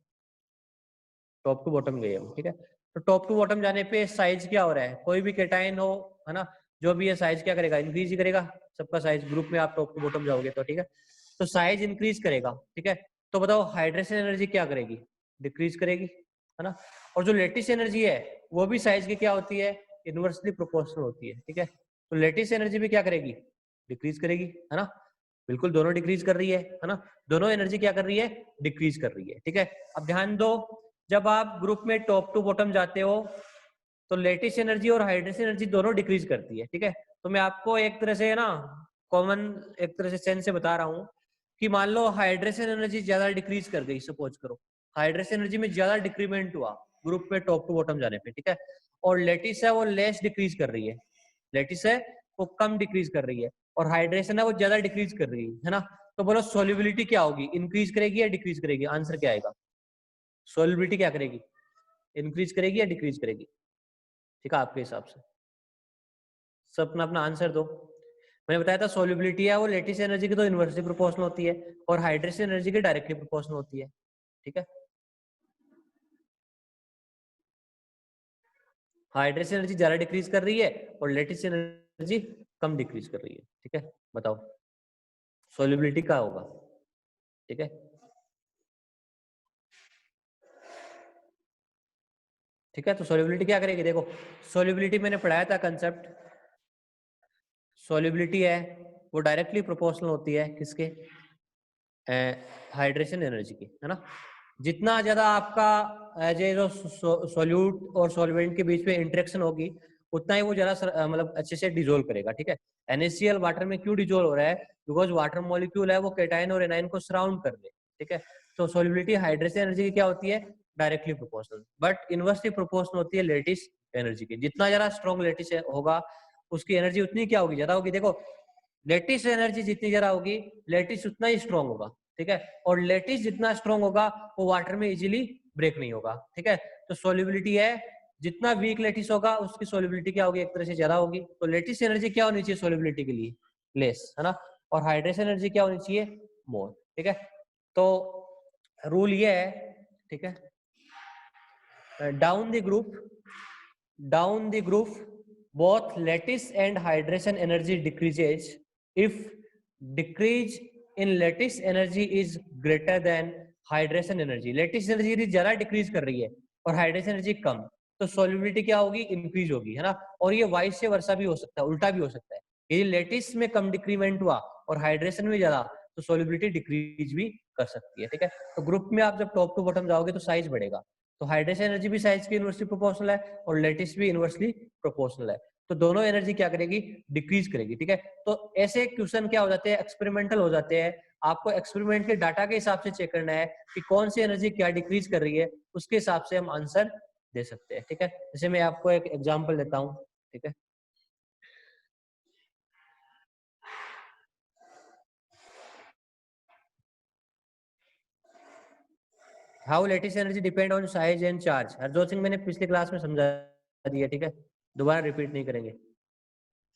टॉप टू बॉटम गए हम, ठीक है। तो टॉप टू बॉटम जाने पे साइज क्या हो रहा है? कोई भी कैटायन हो, है ना, जो भी है साइज क्या करेगा? इंक्रीज ही करेगा सबका साइज, ग्रुप में आप टॉप टू बॉटम जाओगे तो, ठीक है। तो साइज इंक्रीज करेगा, ठीक है। तो बताओ हाइड्रेशन एनर्जी क्या करेगी? डिक्रीज करेगी, है ना। और जो लेटिस एनर्जी है वो भी साइज की क्या होती है? इनवर्सली प्रोपोर्शनल होती है, ठीक है। तो लेटिस एनर्जी भी क्या करेगी? डिक्रीज करेगी, है ना। बिल्कुल दोनों डिक्रीज कर रही है ना, दोनों एनर्जी क्या कर रही है? डिक्रीज कर रही है, ठीक है। अब ध्यान दो, जब आप ग्रुप में टॉप टू बॉटम जाते हो तो लेटिस एनर्जी और हाइड्रेशन एनर्जी दोनों डिक्रीज करती है, ठीक है। तो मैं आपको एक तरह से ना कॉमन एक तरह से सेंस से बता रहा हूँ कि मान लो हाइड्रेशन एनर्जी ज्यादा डिक्रीज कर गई, सपोज करो हाइड्रेशन एनर्जी में ज्यादा डिक्रीमेंट हुआ ग्रुप में टॉप टू बॉटम जाने पे, ठीक है, और लेटिस है वो लेस डिक्रीज कर रही है, लेटिस है वो कम डिक्रीज कर रही है, और हाइड्रेशन है वो ज्यादा डिक्रीज कर रही है ना। तो बोलो सोल्युबिलिटी क्या होगी? इंक्रीज करेगी या डिक्रीज करेगी? आंसर क्या आएगा? सोल्युबिलिटी क्या करेगी? इंक्रीज करेगी या डिक्रीज करेगी? ठीक है, आपके हिसाब से सब अपना अपना आंसर दो। मैंने बताया था सोल्युबिलिटी है वो लेटिस एनर्जी की तो इनवर्सली प्रोपोर्शनल होती है, और हाइड्रेशन एनर्जी की डायरेक्टली प्रोपोर्शनल होती है, ठीक है। हाइड्रेशन एनर्जी ज्यादा डिक्रीज कर रही है और लेटिस एनर्जी कम डिक्रीज कर रही है, ठीक है। बताओ सोल्युबिलिटी क्या होगा? ठीक है, ठीक है। तो सोल्युबिलिटी क्या करेगी? देखो सोल्युबिलिटी मैंने पढ़ाया था कंसेप्ट, सोल्युबिलिटी है वो डायरेक्टली प्रोपोर्शनल होती है किसके? हाइड्रेशन एनर्जी की, है ना। जितना ज्यादा आपका जो सोल्यूट और सॉल्वेंट के बीच में इंटरेक्शन होगी उतना ही वो जरा मतलब अच्छे से डिजोल्व करेगा, ठीक है। NaCl वाटर में क्यों डिजोल्व हो रहा है? बिकॉज वाटर मॉलिक्यूल है वो कैटायन और एनायन को सराउंड कर ले, ठीक है। तो सोलिबिलिटी हाइड्रेशन एनर्जी की क्या होती है? Directly proportional, but inversely proportional होती है लेटिस एनर्जी की। जितना ज्यादा स्ट्रॉन्ग लेटिस होगा उसकी एनर्जी उतनी क्या होगी? ज्यादा होगी। देखो लेटिस एनर्जी जितनी ज्यादा होगी लेटिस उतना ही स्ट्रॉन्ग होगा, ठीक है। और लेटिस जितना स्ट्रॉन्ग होगा वो वाटर में इजीली ब्रेक नहीं होगा, ठीक है। तो सोलिबिलिटी है, जितना वीक लेटिस होगा उसकी सोलिबिलिटी क्या होगी? एक तरह से ज्यादा होगी। तो लेटिस एनर्जी क्या होनी चाहिए सोलिबिलिटी के लिए? लेस, है ना। और हाइड्रेशन एनर्जी क्या होनी चाहिए? मोर, ठीक है। तो रूल ये है, ठीक है, down the group both lattice and hydration energy decreases if decrease in lattice energy is greater than hydration energy. lattice energy यदि ज्यादा डिक्रीज कर रही है और हाइड्रेशन एनर्जी कम, तो सोलिबिलिटी क्या होगी? इंक्रीज होगी, है ना। और ये वाइस से वर्सा भी हो सकता है, उल्टा भी हो सकता है। यदि लेटिस में कम डिक्रीमेंट हुआ और हाइड्रेशन में ज्यादा, तो सोलिबिलिटी डिक्रीज भी कर सकती है, ठीक है। तो ग्रुप में आप जब टॉप टू बॉटम जाओगे तो साइज बढ़ेगा। तो हाइड्रेशन एनर्जी भी साइज की इनवर्सली प्रोपोर्शनल है और लेटिस भी इनवर्सली प्रोपोर्शनल है। तो दोनों एनर्जी क्या करेगी? डिक्रीज करेगी, ठीक है। तो ऐसे क्वेश्चन क्या हो जाते हैं? एक्सपेरिमेंटल हो जाते हैं। आपको एक्सपेरिमेंट के डाटा के हिसाब से चेक करना है कि कौन सी एनर्जी क्या डिक्रीज कर रही है, उसके हिसाब से हम आंसर दे सकते हैं, ठीक है। जैसे मैं आपको एक एग्जांपल देता हूं, ठीक है। How lattice energy depend on size and charge. Harjot Singh मैंने पिछले क्लास में समझा दिया, ठीक है, दोबारा रिपीट नहीं करेंगे।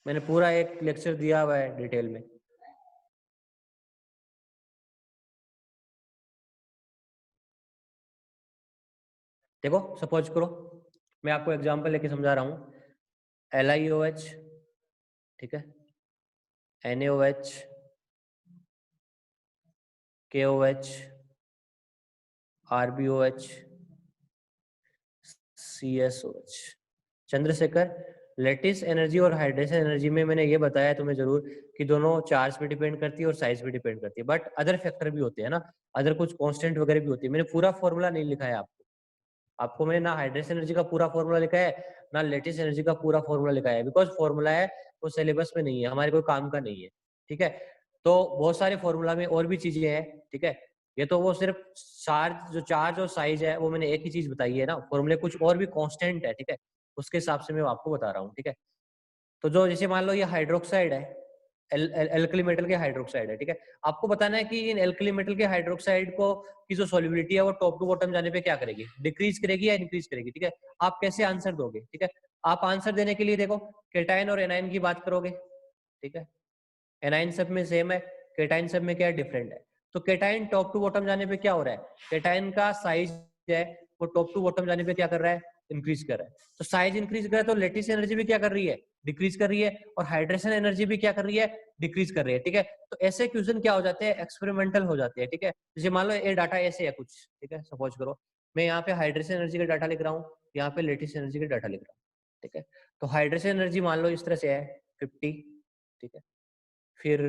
मैंने पूरा एक लेक्चर दिया हुआ है डिटेल में। देखो सपोज करो, मैं आपको एग्जांपल लेके समझा रहा हूँ। LiOH, ठीक है, NaOH, KOH, RbOH, CSOH। Chandrashekhar, lattice energy और हाइड्रेशन एनर्जी में मैंने ये बताया तुम्हें जरूर कि दोनों चार्ज पे डिपेंड करती है और साइज पे डिपेंड करती है, बट अदर फैक्टर भी होते हैं ना, अदर कुछ कांस्टेंट वगैरह भी होती है। मैंने पूरा फॉर्मूला नहीं लिखा है आपको मैंने ना हाइड्रेशन एनर्जी का पूरा फॉर्मूला लिखा है ना लेटिस एनर्जी का पूरा फॉर्मूला लिखा है, बिकॉज फॉर्मूला है वो सिलेबस में नहीं है, हमारे कोई काम का नहीं है, ठीक है। तो बहुत सारे फॉर्मूला में और भी चीजें हैं, ठीक है। ये तो वो सिर्फ चार्ज और साइज है वो मैंने एक ही चीज बताई है ना, फॉर्मूले कुछ और भी कांस्टेंट है, ठीक है, उसके हिसाब से मैं आपको बता रहा हूँ, ठीक है। तो जो जैसे मान लो ये हाइड्रोक्साइड है, एल्कली मेटल के हाइड्रोक्साइड है, ठीक है। आपको बताना है कि इन एल्कली मेटल के हाइड्रोक्साइड को की जो सॉल्युबिलिटी है वो टॉप टू बॉटम जाने पे क्या करेगी? डिक्रीज करेगी या इंक्रीज करेगी, ठीक है। आप कैसे आंसर दोगे, ठीक है। आप आंसर देने के लिए देखो केटाइन और एनाइन की बात करोगे, ठीक है। एनाइन सब में सेम है, केटाइन सब में क्या डिफरेंट है। तो केटाइन टॉप टू बॉटम जाने पे क्या हो रहा है? केटाइन का साइज है वो टॉप टू बॉटम जाने पे क्या कर रहा है? इंक्रीज कर रहा है। तो साइज इंक्रीज कर रहा है तो लेटिस एनर्जी भी क्या कर रही है? डिक्रीज कर रही है। और हाइड्रेशन एनर्जी भी क्या कर रही है? डिक्रीज कर रही है, ठीक है। तो ऐसे क्वेश्चन क्या हो जाते हैं? एक्सपेरिमेंटल हो जाते हैं, ठीक है। जैसे मान लो ये डाटा ऐसे है कुछ, ठीक है, सपोज करो मैं यहाँ पे हाइड्रेशन एनर्जी का डाटा लिख रहा हूँ, यहाँ पे लेटिस एनर्जी का डाटा लिख रहा हूँ, ठीक है। तो हाइड्रेशन एनर्जी मान लो इस तरह से है 50, ठीक है। फिर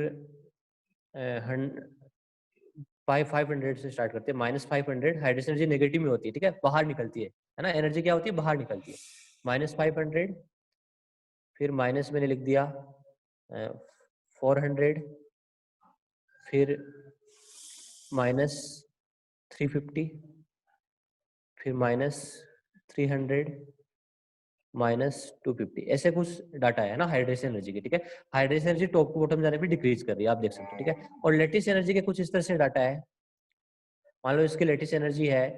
500 से स्टार्ट करते हैं, -500 हाइड्रेशन एनर्जी नेगेटिव में होती है, ठीक है, बाहर निकलती है ना। एनर्जी क्या होती है? बाहर निकलती है। -500, फिर माइनस मैंने लिख दिया 400, फिर -350, फिर -300, -250, ऐसे कुछ डाटा है ना हाइड्रेशन एनर्जी के, ठीक है। Hydration energy top to bottom जाने पे डिक्रीज कर रही है, आप देख सकते हो, ठीक है। और लेटिस एनर्जी के कुछ इस तरह से डाटा है। मान लो इसकी लेटिस एनर्जी है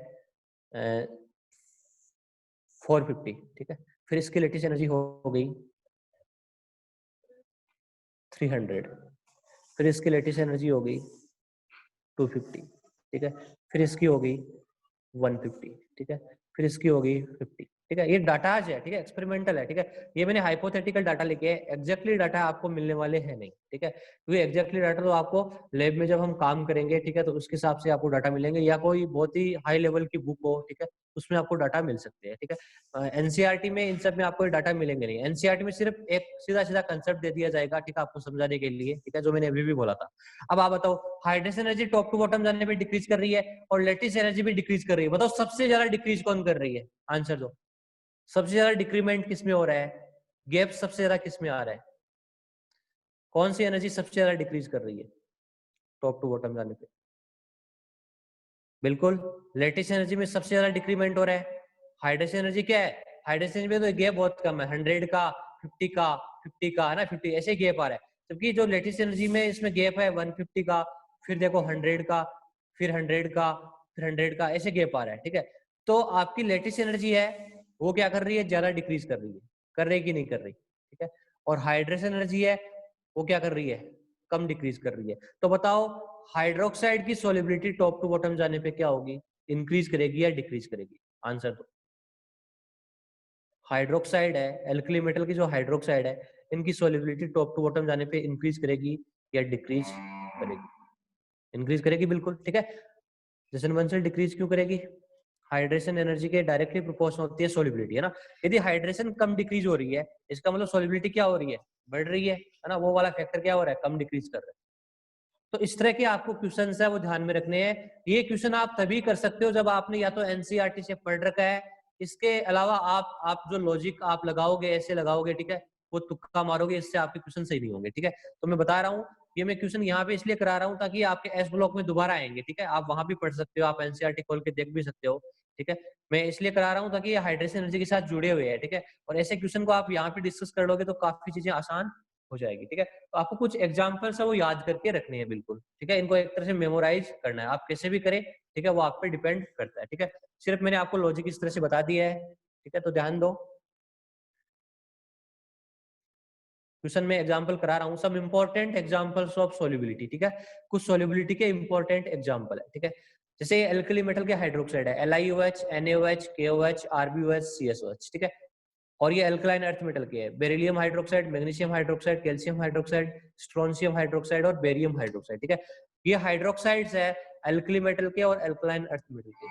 450, ठीक है। फिर इसकी लेटिस एनर्जी हो गई 300, फिर इसकी लेटिस एनर्जी हो गई 250, ठीक है। फिर इसकी हो गई 150, ठीक है। फिर इसकी हो गई 50, ठीक है। ये डाटा है, ठीक है, एक्सपेरिमेंटल है, ठीक है। ये मैंने हाइपोथेटिकल डाटा लिखे हैं, एग्जैक्टली डाटा आपको मिलने वाले हैं नहीं, ठीक है। क्योंकि एग्जैक्टली डाटा तो आपको लैब में जब हम काम करेंगे, ठीक है, तो उसके हिसाब से आपको डाटा मिलेंगे, या कोई बहुत ही हाई लेवल की बुक हो, ठीक है, उसमें आपको डाटा मिल सकते हैं, ठीक है। एनसीईआरटी में इन सब में आपको डाटा मिलेंगे नहीं। एनसीईआरटी में सिर्फ एक सीधा सीधा कंसेप्ट दे दिया जाएगा, ठीक है, आपको समझाने के लिए, ठीक है, जो मैंने अभी भी बोला था। अब आप बताओ hydration energy top to bottom जाने पे डिक्रीज कर रही है और लेटिस एनर्जी भी डिक्रीज कर रही है, बताओ सबसे ज्यादा डिक्रीज कौन कर रही है? आंसर दो। सबसे ज्यादा डिक्रीमेंट किसमें हो रहा है? गैप सबसे ज्यादा किस में आ रहा है? कौन सी एनर्जी सबसे ज्यादा डिक्रीज कर रही है टॉप टू बॉटम जाने पे? बिल्कुल, लेटिस एनर्जी में सबसे ज्यादा डिक्रीमेंट हो रहा है। हाइड्रेशन एनर्जी क्या है? हाइड्रेशन एनर्जी में तो गैप बहुत कम है, 100 का, 50 का, 50 का, है ना, 50 ऐसे गैप आ रहा है। जबकि जो लेटिस एनर्जी में इसमें गैप है 150 का, फिर देखो 100 का, फिर 100 का, फिर 100 का, ऐसे गैप आ रहा है। ठीक है, तो आपकी लेटिस एनर्जी है वो क्या कर रही है? ज्यादा डिक्रीज कर रही है। कर रही है कि नहीं कर रही? ठीक है, और हाइड्रेशन एनर्जी है वो क्या कर रही है? कम डिक्रीज कर रही है। तो बताओ हाइड्रोक्साइड की सोलिबिलिटी टॉप टू बॉटम जाने पे क्या होगी? इंक्रीज करेगी या डिक्रीज करेगी? आंसर दो। हाइड्रोक्साइड है, एल्कली मेटल की जो हाइड्रोक्साइड है, इनकी सोलिबिलिटी टॉप टू बॉटम जाने पे इंक्रीज करेगी या डिक्रीज करेगी? इंक्रीज करेगी, बिल्कुल। ठीक है, जैसे डिक्रीज क्यों करेगी? हाइड्रेशन एनर्जी के डायरेक्टली प्रोपोर्शनल होती है सोलिबिलिटी, है ना। यदि हाइड्रेशन कम डिक्रीज हो रही है, इसका मतलब सोलिबिलिटी क्या हो रही है? बढ़ रही है ना। वो वाला फैक्टर क्या हो रहा है? कम डिक्रीज कर रहा है। तो इस तरह के आपको क्वेश्चंस है वो ध्यान में रखने हैं। ये क्वेश्चन आप तभी कर सकते हो जब आपने या तो एनसीईआरटी से पढ़ रखा है, इसके अलावा आप जो लॉजिक आप लगाओगे, ऐसे लगाओगे, ठीक है, वो तुक्का मारोगे, इससे आपके क्वेश्चन सही नहीं होंगे। ठीक है, तो मैं बता रहा हूँ, ये मैं क्वेश्चन यहाँ पे इसलिए करा रहा हूँ ताकि आपके एस ब्लॉक में दोबारा आएंगे। ठीक है, आप वहां भी पढ़ सकते हो, आप एनसीईआरटी खोल के देख भी सकते हो। ठीक है, मैं इसलिए करा रहा हूँ ताकि ये हाइड्रेशन एनर्जी के साथ जुड़े हुए हैं। ठीक है, और ऐसे क्वेश्चन को आप यहाँ पे डिस्कस कर लोगे तो काफी चीजें आसान हो जाएगी। ठीक है, तो आपको कुछ एग्जांपल्स है वो याद करके रखने हैं, बिल्कुल। ठीक है, इनको एक तरह से मेमोराइज करना है, आप कैसे भी करें। ठीक है, वो आप पे डिपेंड करता है। ठीक है, सिर्फ मैंने आपको लॉजिक इस तरह से बता दिया है। ठीक है, तो ध्यान दो, क्वेश्चन में एग्जांपल करा रहा हूँ, सब इंपॉर्टेंट एग्जांपल्स ऑफ सोल्युबिलिटी। ठीक है, कुछ सोल्युबिलिटी के इंपॉर्टेंट एग्जांपल है। ठीक है, जैसे एल्कली मेटल के हाइड्रोक्साइड है, LiOH, NaOH, KOH, RbOH, CSOH। ठीक है, और ये अल्कलाइन अर्थ मेटल के है, beryllium hydroxide, magnesium hydroxide, calcium hydroxide, strontium hydroxide और बेरियम हाइड्रोक्साइड। ठीक है, ये हाइड्रोक्साइड्स है अल्कली मेटल के और अल्कलाइन अर्थ मेटल के।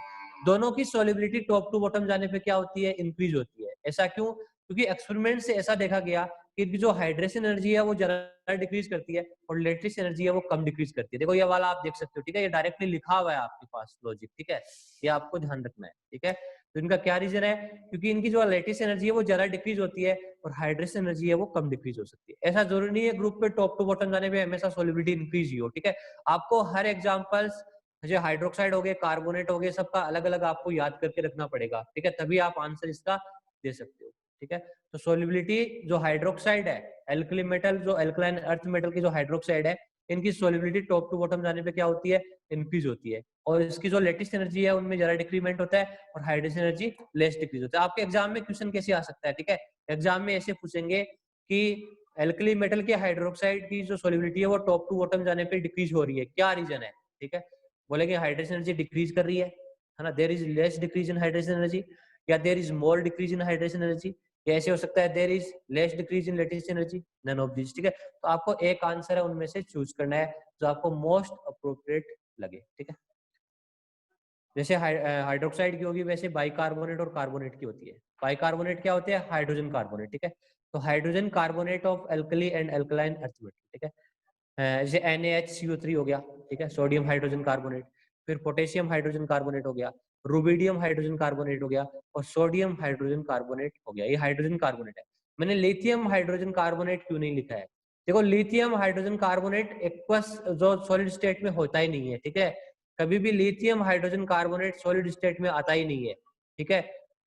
दोनों की सॉल्युबिलिटी टॉप टू बॉटम जाने पे क्या होती है? इंक्रीज होती है। ऐसा क्यों? क्योंकि एक्सपेरिमेंट से ऐसा देखा गया कि इनकी जो हाइड्रेशन एनर्जी है वो जरा डिक्रीज करती है और लेटिस एनर्जी है वो कम डिक्रीज करती है। देखो ये वाला आप देख सकते हो। ठीक है, ये डायरेक्टली लिखा हुआ है आपके पास लॉजिक। ठीक है, ये आपको ध्यान रखना है। ठीक है, तो इनका क्या रीजन है? क्योंकि इनकी जो लेटिस एनर्जी है वो ज्यादा डिक्रीज होती है और हाइड्रेशन एनर्जी है वो कम डिक्रीज हो सकती है। ऐसा जरूरी नहीं है ग्रुप पे टॉप टू बॉटम जाने पे हमेशा सॉल्युबिलिटी इंक्रीज ही हो। ठीक है, आपको हर एग्जांपल्स जो हाइड्रोक्साइड हो गए, कार्बोनेट हो गए, सबका अलग अलग आपको याद करके रखना पड़ेगा। ठीक है, तभी आप आंसर इसका दे सकते हो। ठीक है, तो सोल्युबिलिटी जो हाइड्रोक्साइड है, एल्कली मेटल जो एल्कलाइन अर्थ मेटल की जो हाइड्रोक्साइड है, इनकी सोल्युबिलिटी टॉप टू बॉटम जाने पे क्या होती है? इंक्रीज होती है। और इसकी जो लेटेस्ट एनर्जी है उनमें जरा डिक्रीमेंट होता है और हाइड्रेशन एनर्जी लेस डिक्रीज होता है। आपके एग्जाम में क्वेश्चन कैसे आ सकता है? ठीक है, एग्जाम में ऐसे पूछेंगे कि एल्कली मेटल के हाइड्रोक्साइड की जो सोल्युबिलिटी है वो टॉप टू बॉटम जाने पे डिक्रीज हो रही है, क्या रीजन है? ठीक है, बोलेंगे हाइड्रेशन एनर्जी डिक्रीज कर रही है ना, there is less decrease in hydration energy, या there is more decrease in hydration energy, या ऐसे हो सकता है there is less decrease in lattice energy, none of this. ठीक है, तो आपको एक आंसर है उनमें से चूज करना है जो आपको मोस्ट अप्रोप्रिएट लगे। ठीक है, जैसे हाइड्रोक्साइड की होगी वैसे बाइकार्बोनेट और कार्बोनेट की होती है। बाइकार्बोनेट क्या होते हैं? Hydrogen carbonate. ठीक है, तो hydrogen carbonate of alkali and alkaline earth metal. ठीक है, जैसे NaHCO3 हो गया। ठीक है, सोडियम हाइड्रोजन कार्बोनेट, फिर पोटेशियम हाइड्रोजन कार्बोनेट हो गया, रुबिडियम हाइड्रोजन कार्बोनेट हो गया और सोडियम हाइड्रोजन कार्बोनेट हो गया। ये हाइड्रोजन कार्बोनेट है। मैंने लिथियम हाइड्रोजन कार्बोनेट क्यों नहीं लिखा है? देखो लिथियम हाइड्रोजन कार्बोनेट एक्वस जो सॉलिड स्टेट में होता ही नहीं है। ठीक है, कभी भी lithium hydrogen carbonate solid state में आता ही नहीं है। ठीक है,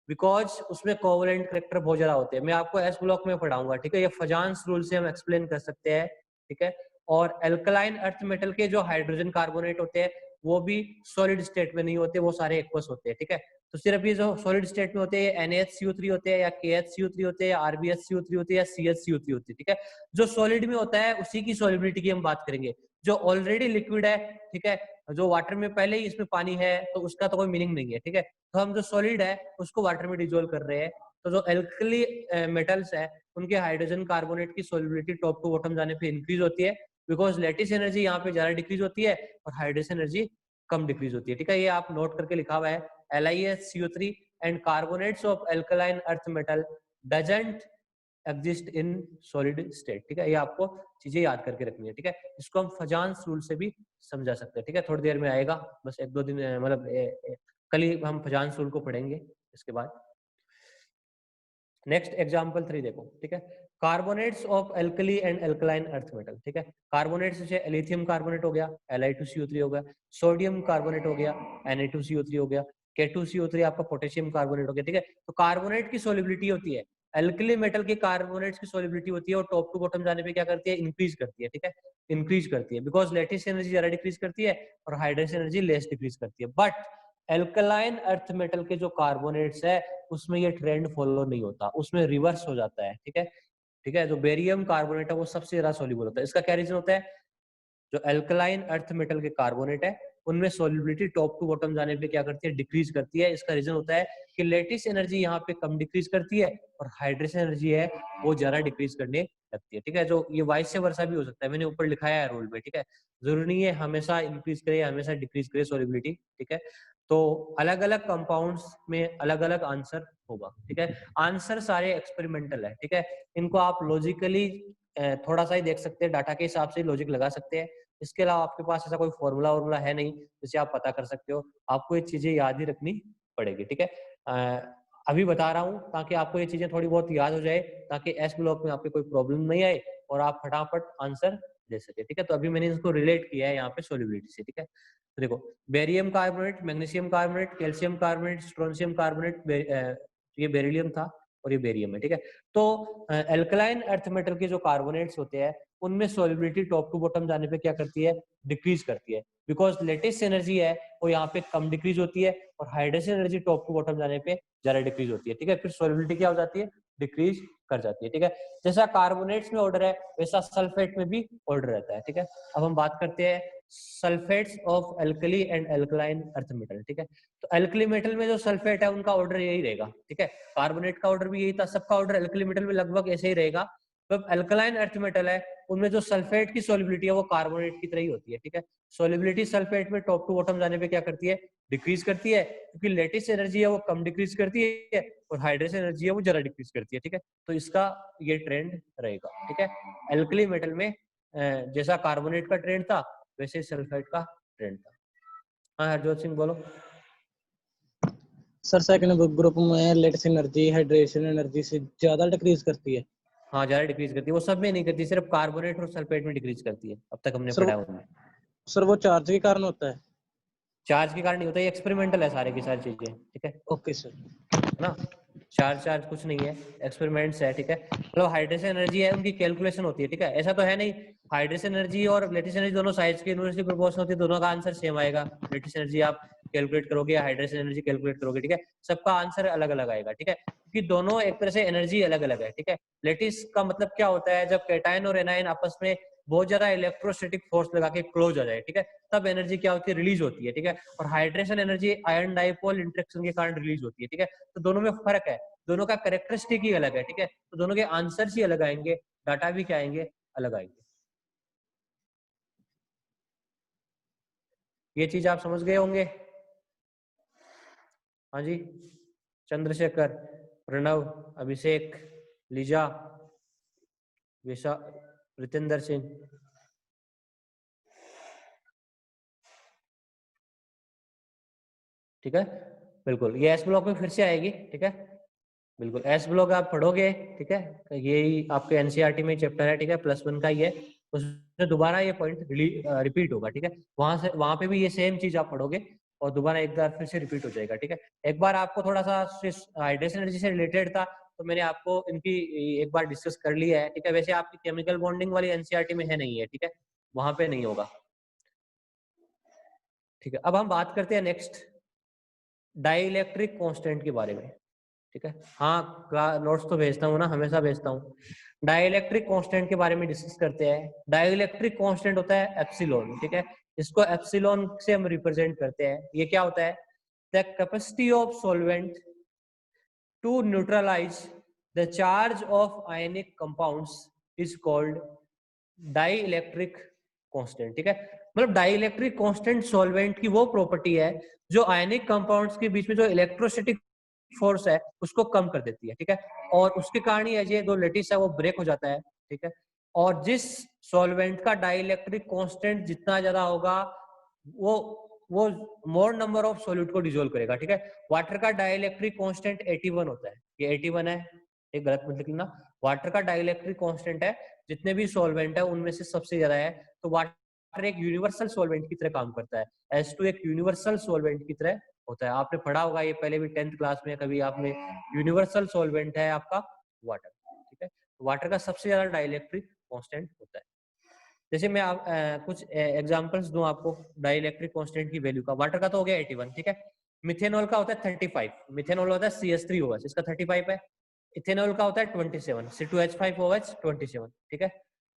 बिकॉज उसमें कोवलेंट करेक्टर बहुत ज्यादा होते हैं। मैं आपको एस ब्लॉक में पढ़ाऊंगा। ठीक है, ये फजांस रूल से हम एक्सप्लेन कर सकते हैं। ठीक है, और एल्कलाइन अर्थ मेटल के जो हाइड्रोजन कार्बोनेट होते हैं वो भी सॉलिड स्टेट में नहीं होते, वो सारे एक्वस होते हैं। ठीक है, तो सिर्फ ये जो सॉलिड स्टेट में होते हैं NaHCO3 होते हैं या KHCO3 होते हैं या RbHCO3 होते हैं या CHCO3 होती है। ठीक है, जो सॉलिड में होता है उसी की सॉलिबिलिटी की हम बात करेंगे। जो ऑलरेडी लिक्विड है, ठीक है, जो वाटर में पहले ही इसमें पानी है तो उसका तो कोई मीनिंग नहीं है। ठीक है, तो हम जो सॉलिड है उसको वाटर में डिजोल्व कर रहे हैं। तो जो एल्कली मेटल्स है उनके हाइड्रोजन कार्बोनेट की सॉल्युबिलिटी टॉप टू बॉटम जाने पे इंक्रीज होती है, बिकॉज लेटिस एनर्जी यहाँ पे ज्यादा डिक्रीज होती है और हाइड्रेशन एनर्जी कम डिक्रीज होती है। ठीक है, ये आप नोट करके लिखा हुआ है, LiSCO3 and carbonates of alkaline earth metal doesn't exist in solid state. ठीक है, ये आपको चीजें याद करके रखनी है। ठीक है, इसको हम फजांस रूल से भी समझा सकते हैं। ठीक है, थोड़ी देर में आएगा, बस एक दो दिन मतलब कल ही हम फजांस रूल को पढ़ेंगे इसके बाद। नेक्स्ट एग्जांपल 3 देखो, ठीक है। Carbonates of alkali and alkaline earth metal, ठीक है। कार्बोनेट्स जैसे लिथियम कार्बोनेट हो गया, Li2CO3 हो गया, सोडियम कार्बोनेट हो गया, Na2CO3 हो गया, K2CO3 आपका पोटेशियम कार्बोनेट हो गया, ठीक है। तो कार्बोनेट की सोलिबिलिटी होती है, एल्कली मेटल के कार्बोनेट्स की सोलिबिलिटी होती है और टॉप टू बॉटम जाने पे क्या करती है, इंक्रीज करती है, ठीक है। इंक्रीज करती है बिकॉज लैटिस एनर्जी ज्यादा डिक्रीज करती है और हाइड्रेशन एनर्जी लेस डिक्रीज करती है। बट एल्कलाइन अर्थ मेटल के जो कार्बोनेट्स है उसमें ये ट्रेंड फॉलो नहीं होता, उसमें रिवर्स हो जाता है, ठीक है। ठीक है, जो बेरियम कार्बोनेट है वो सबसे ज्यादा सोल्यूबल होता है। इसका क्या रीजन होता है, जो एल्कलाइन अर्थ मेटल के कार्बोनेट है उनमें सोल्युबिलिटी टॉप टू बॉटम जाने पे क्या करती है, डिक्रीज करती है। इसका रीजन होता है कि लेटिस एनर्जी यहाँ पे कम डिक्रीज करती है और हाइड्रेशन एनर्जी है वो ज्यादा डिक्रीज करने लगती है, ठीक है। जो ये वाइस से वर्सा भी हो सकता है, मैंने ऊपर लिखाया है रूल में, ठीक है। जरूरी नहीं है हमेशा इंक्रीज करे हमेशा डिक्रीज करे सोल्युबिलिटी, ठीक है। तो अलग अलग कंपाउंड्स में अलग अलग आंसर होगा, ठीक है। आंसर सारे एक्सपेरिमेंटल है, ठीक है। इनको आप लॉजिकली थोड़ा सा ही देख सकते हैं, डाटा के हिसाब से लॉजिक लगा सकते हैं। इसके अलावा आपके पास ऐसा कोई फॉर्मूला है नहीं जिसे आप पता कर सकते हो। आपको ये चीजें याद ही रखनी पड़ेगी, ठीक है। अभी बता रहा हूँ ताकि आपको ये चीजें थोड़ी बहुत याद हो जाए, ताकि एस ब्लॉक में आपके कोई प्रॉब्लम नहीं आए और आप फटाफट आंसर दे सके, ठीक है। तो अभी मैंने इसको रिलेट किया है यहाँ पे सोल्युबिलिटी से, ठीक है। तो देखो, barium carbonate, magnesium carbonate, calcium carbonate, strontium carbonate, ये बेरिलियम था और ये बेरियम है, ठीक है। तो एल्कलाइन अर्थ मेटल के जो कार्बोनेट्स होते हैं उनमें सोल्युबिलिटी टॉप टू बॉटम जाने पे क्या करती है, डिक्रीज करती है, बिकॉज लेटेस्ट एनर्जी है वो यहाँ पे कम डिक्रीज होती है और hydration energy top to bottom जाने पे ज्यादा डिक्रीज होती है, ठीक है। फिर सोल्युबिलिटी क्या हो जाती है, डिक्रीज कर जाती है, ठीक है। जैसा कार्बोनेट्स में ऑर्डर है वैसा सल्फेट में भी ऑर्डर रहता है, ठीक है। अब हम बात करते हैं sulphates of alkali and alkaline earth metal, ठीक है। तो एल्कली मेटल में जो सल्फेट है उनका ऑर्डर यही रहेगा, ठीक है। कार्बोनेट का ऑर्डर भी यही था, सबका ऑर्डर एल्कली मेटल में लगभग ऐसे ही रहेगा। तो अल्कलाइन अर्थ मेटल है उनमें जो सल्फेट की सोलिबिलिटी है वो कार्बोनेट की तरह ही होती है, ठीक है। सोलिबिलिटी सल्फेट में टॉप टू बॉटम जाने पे क्या करती है, डिक्रीज करती है, क्योंकि लेटिस एनर्जी है वो कम डिक्रीज करती है और हाइड्रेशन एनर्जी है वो ज्यादा डिक्रीज करती है, ठीक है। तो इसका ये ट्रेंड रहेगा, ठीक है। एल्कली मेटल में जैसा कार्बोनेट का ट्रेंड था वैसे सल्फेट का ट्रेंड था। हाँ हरजोत सिंह बोलो। सर सेकंड ग्रुप में लेटेस्ट एनर्जी हाइड्रेशन एनर्जी से ज्यादा डिक्रीज करती है। हाँ ज्यादा डिक्रीज करती है, वो सब में नहीं करती, सिर्फ कार्बोनेट और सल्फेट में डिक्रीज करती है, अब तक हमने सर पढ़ा है उनमें। सर वो चार्ज के कारण होता है। चार्ज के कारण नहीं होता, ये एक्सपेरिमेंटल है सारे की सारी चीजें, ठीक है ओके सर। ना। चार्ज कुछ नहीं है, एक्सपेरिमेंट्स है, ठीक है। मतलब हाइड्रेशन एनर्जी है उनकी कैलकुलेशन होती है, ठीक है। ऐसा तो है नहीं हाइड्रेशन एनर्जी और लेटिस एनर्जी दोनों साइज की इन्वर्सली प्रोपोर्शनल होती है, दोनों का आंसर सेम आएगा। लेटिस एनर्जी आप कैलकुलेट करोगे या हाइड्रेशन एनर्जी कैलकुलेट करोगे, ठीक है, सबका आंसर अलग अलग आएगा, ठीक है, क्योंकि दोनों एक तरह से एनर्जी अलग अलग है, ठीक है। लेटिस का मतलब क्या होता है, जब कैटायन और एनायन आपस में बहुत ज्यादा इलेक्ट्रोस्टैटिक फोर्स लगा के क्लोज आ जाए, ठीक है, तब एनर्जी क्या होती है, रिलीज होती है, ठीक है। और hydration energy iron dipole interaction के कारण रिलीज होती है, ठीक है। तो दोनों में फर्क है, दोनों का कैरेक्टरिस्टिक ही अलग है, ठीक है। तो दोनों के आंसर्स ही अलग आएंगे, डाटा भी क्या आएंगे, अलग आएंगे। ये चीज आप समझ गए होंगे। हाँ जी, चंद्रशेखर, प्रणव, अभिषेक, लीजा, विशा, रितेंद्र सिंह। ठीक है, बिल्कुल ये एस ब्लॉक में फिर से आएगी, ठीक है, बिल्कुल एस ब्लॉक आप पढ़ोगे, ठीक है, यही आपके एनसीईआरटी में चैप्टर है, ठीक है, +1 का ही है, उसमें दोबारा ये पॉइंट रिपीट होगा, ठीक है। वहां पे भी ये सेम चीज आप पढ़ोगे और दोबारा एक बार फिर से रिपीट हो जाएगा, ठीक है। एक बार आपको थोड़ा सा हाइड्रेशन एनर्जी से रिलेटेड था तो मैंने आपको इनकी एक बार डिस्कस कर लिया है, ठीक है। वैसे आपकी केमिकल बॉन्डिंग वाली एनसीईआरटी में है नहीं है, ठीक है, वहां पे नहीं होगा, ठीक है। अब हम बात करते हैं नेक्स्ट डाइइलेक्ट्रिक कांस्टेंट के बारे में, ठीक है। हाँ नोट्स तो भेजता हूँ ना, हमेशा भेजता हूँ। डाइइलेक्ट्रिक कांस्टेंट के बारे में डिस्कस करते हैं। डाइइलेक्ट्रिक कांस्टेंट होता है एप्सिलॉन, ठीक है, इसको एप्सिलॉन से हम रिप्रेजेंट करते हैं। ये क्या होता है, the capacity of solvent to neutralise the charge of ionic compounds is called dielectric constant, ठीक है। मतलब डाइइलेक्ट्रिक कांस्टेंट सॉल्वेंट की वो प्रॉपर्टी है जो आयनिक कंपाउंड्स के बीच में जो इलेक्ट्रोस्टैटिक फोर्स है उसको कम कर देती है, ठीक है। और उसके कारण ही ये जो लेटिस है वो ब्रेक हो जाता है, ठीक है। और जिस सॉल्वेंट का डाइइलेक्ट्रिक कांस्टेंट जितना ज्यादा होगा वो मोर नंबर ऑफ सॉल्यूट को डिसॉल्व करेगा, ठीक है। वाटर का डाइइलेक्ट्रिक कांस्टेंट 81 होता है, ये 81 है, ये गलत मत लिख लेना। वाटर का डाइलेक्ट्रिक कांस्टेंट है, जितने भी सॉल्वेंट है उनमें से सबसे ज्यादा है, तो वाटर एक यूनिवर्सल सॉल्वेंट की तरह काम करता है। H2 एक यूनिवर्सल सॉल्वेंट की तरह होता है, आपने पढ़ा होगा ये पहले भी 10th क्लास में कभी आपने, यूनिवर्सल सॉल्वेंट है आपका वाटर, ठीक है। वाटर का सबसे ज्यादा डाइलेक्ट्रिक कांस्टेंट होता है। जैसे मैं कुछ एग्जांपल्स दूं आपको डाइलेक्ट्रिक कांस्टेंट की वैल्यू का। वाटर का तो हो गया 81, ठीक है। मिथेनॉल का होता है 35, मिथेनॉल होता है CH3OH, इसका 35 है। इथेनॉल का होता है 27, C2H5OH 27, ठीक है।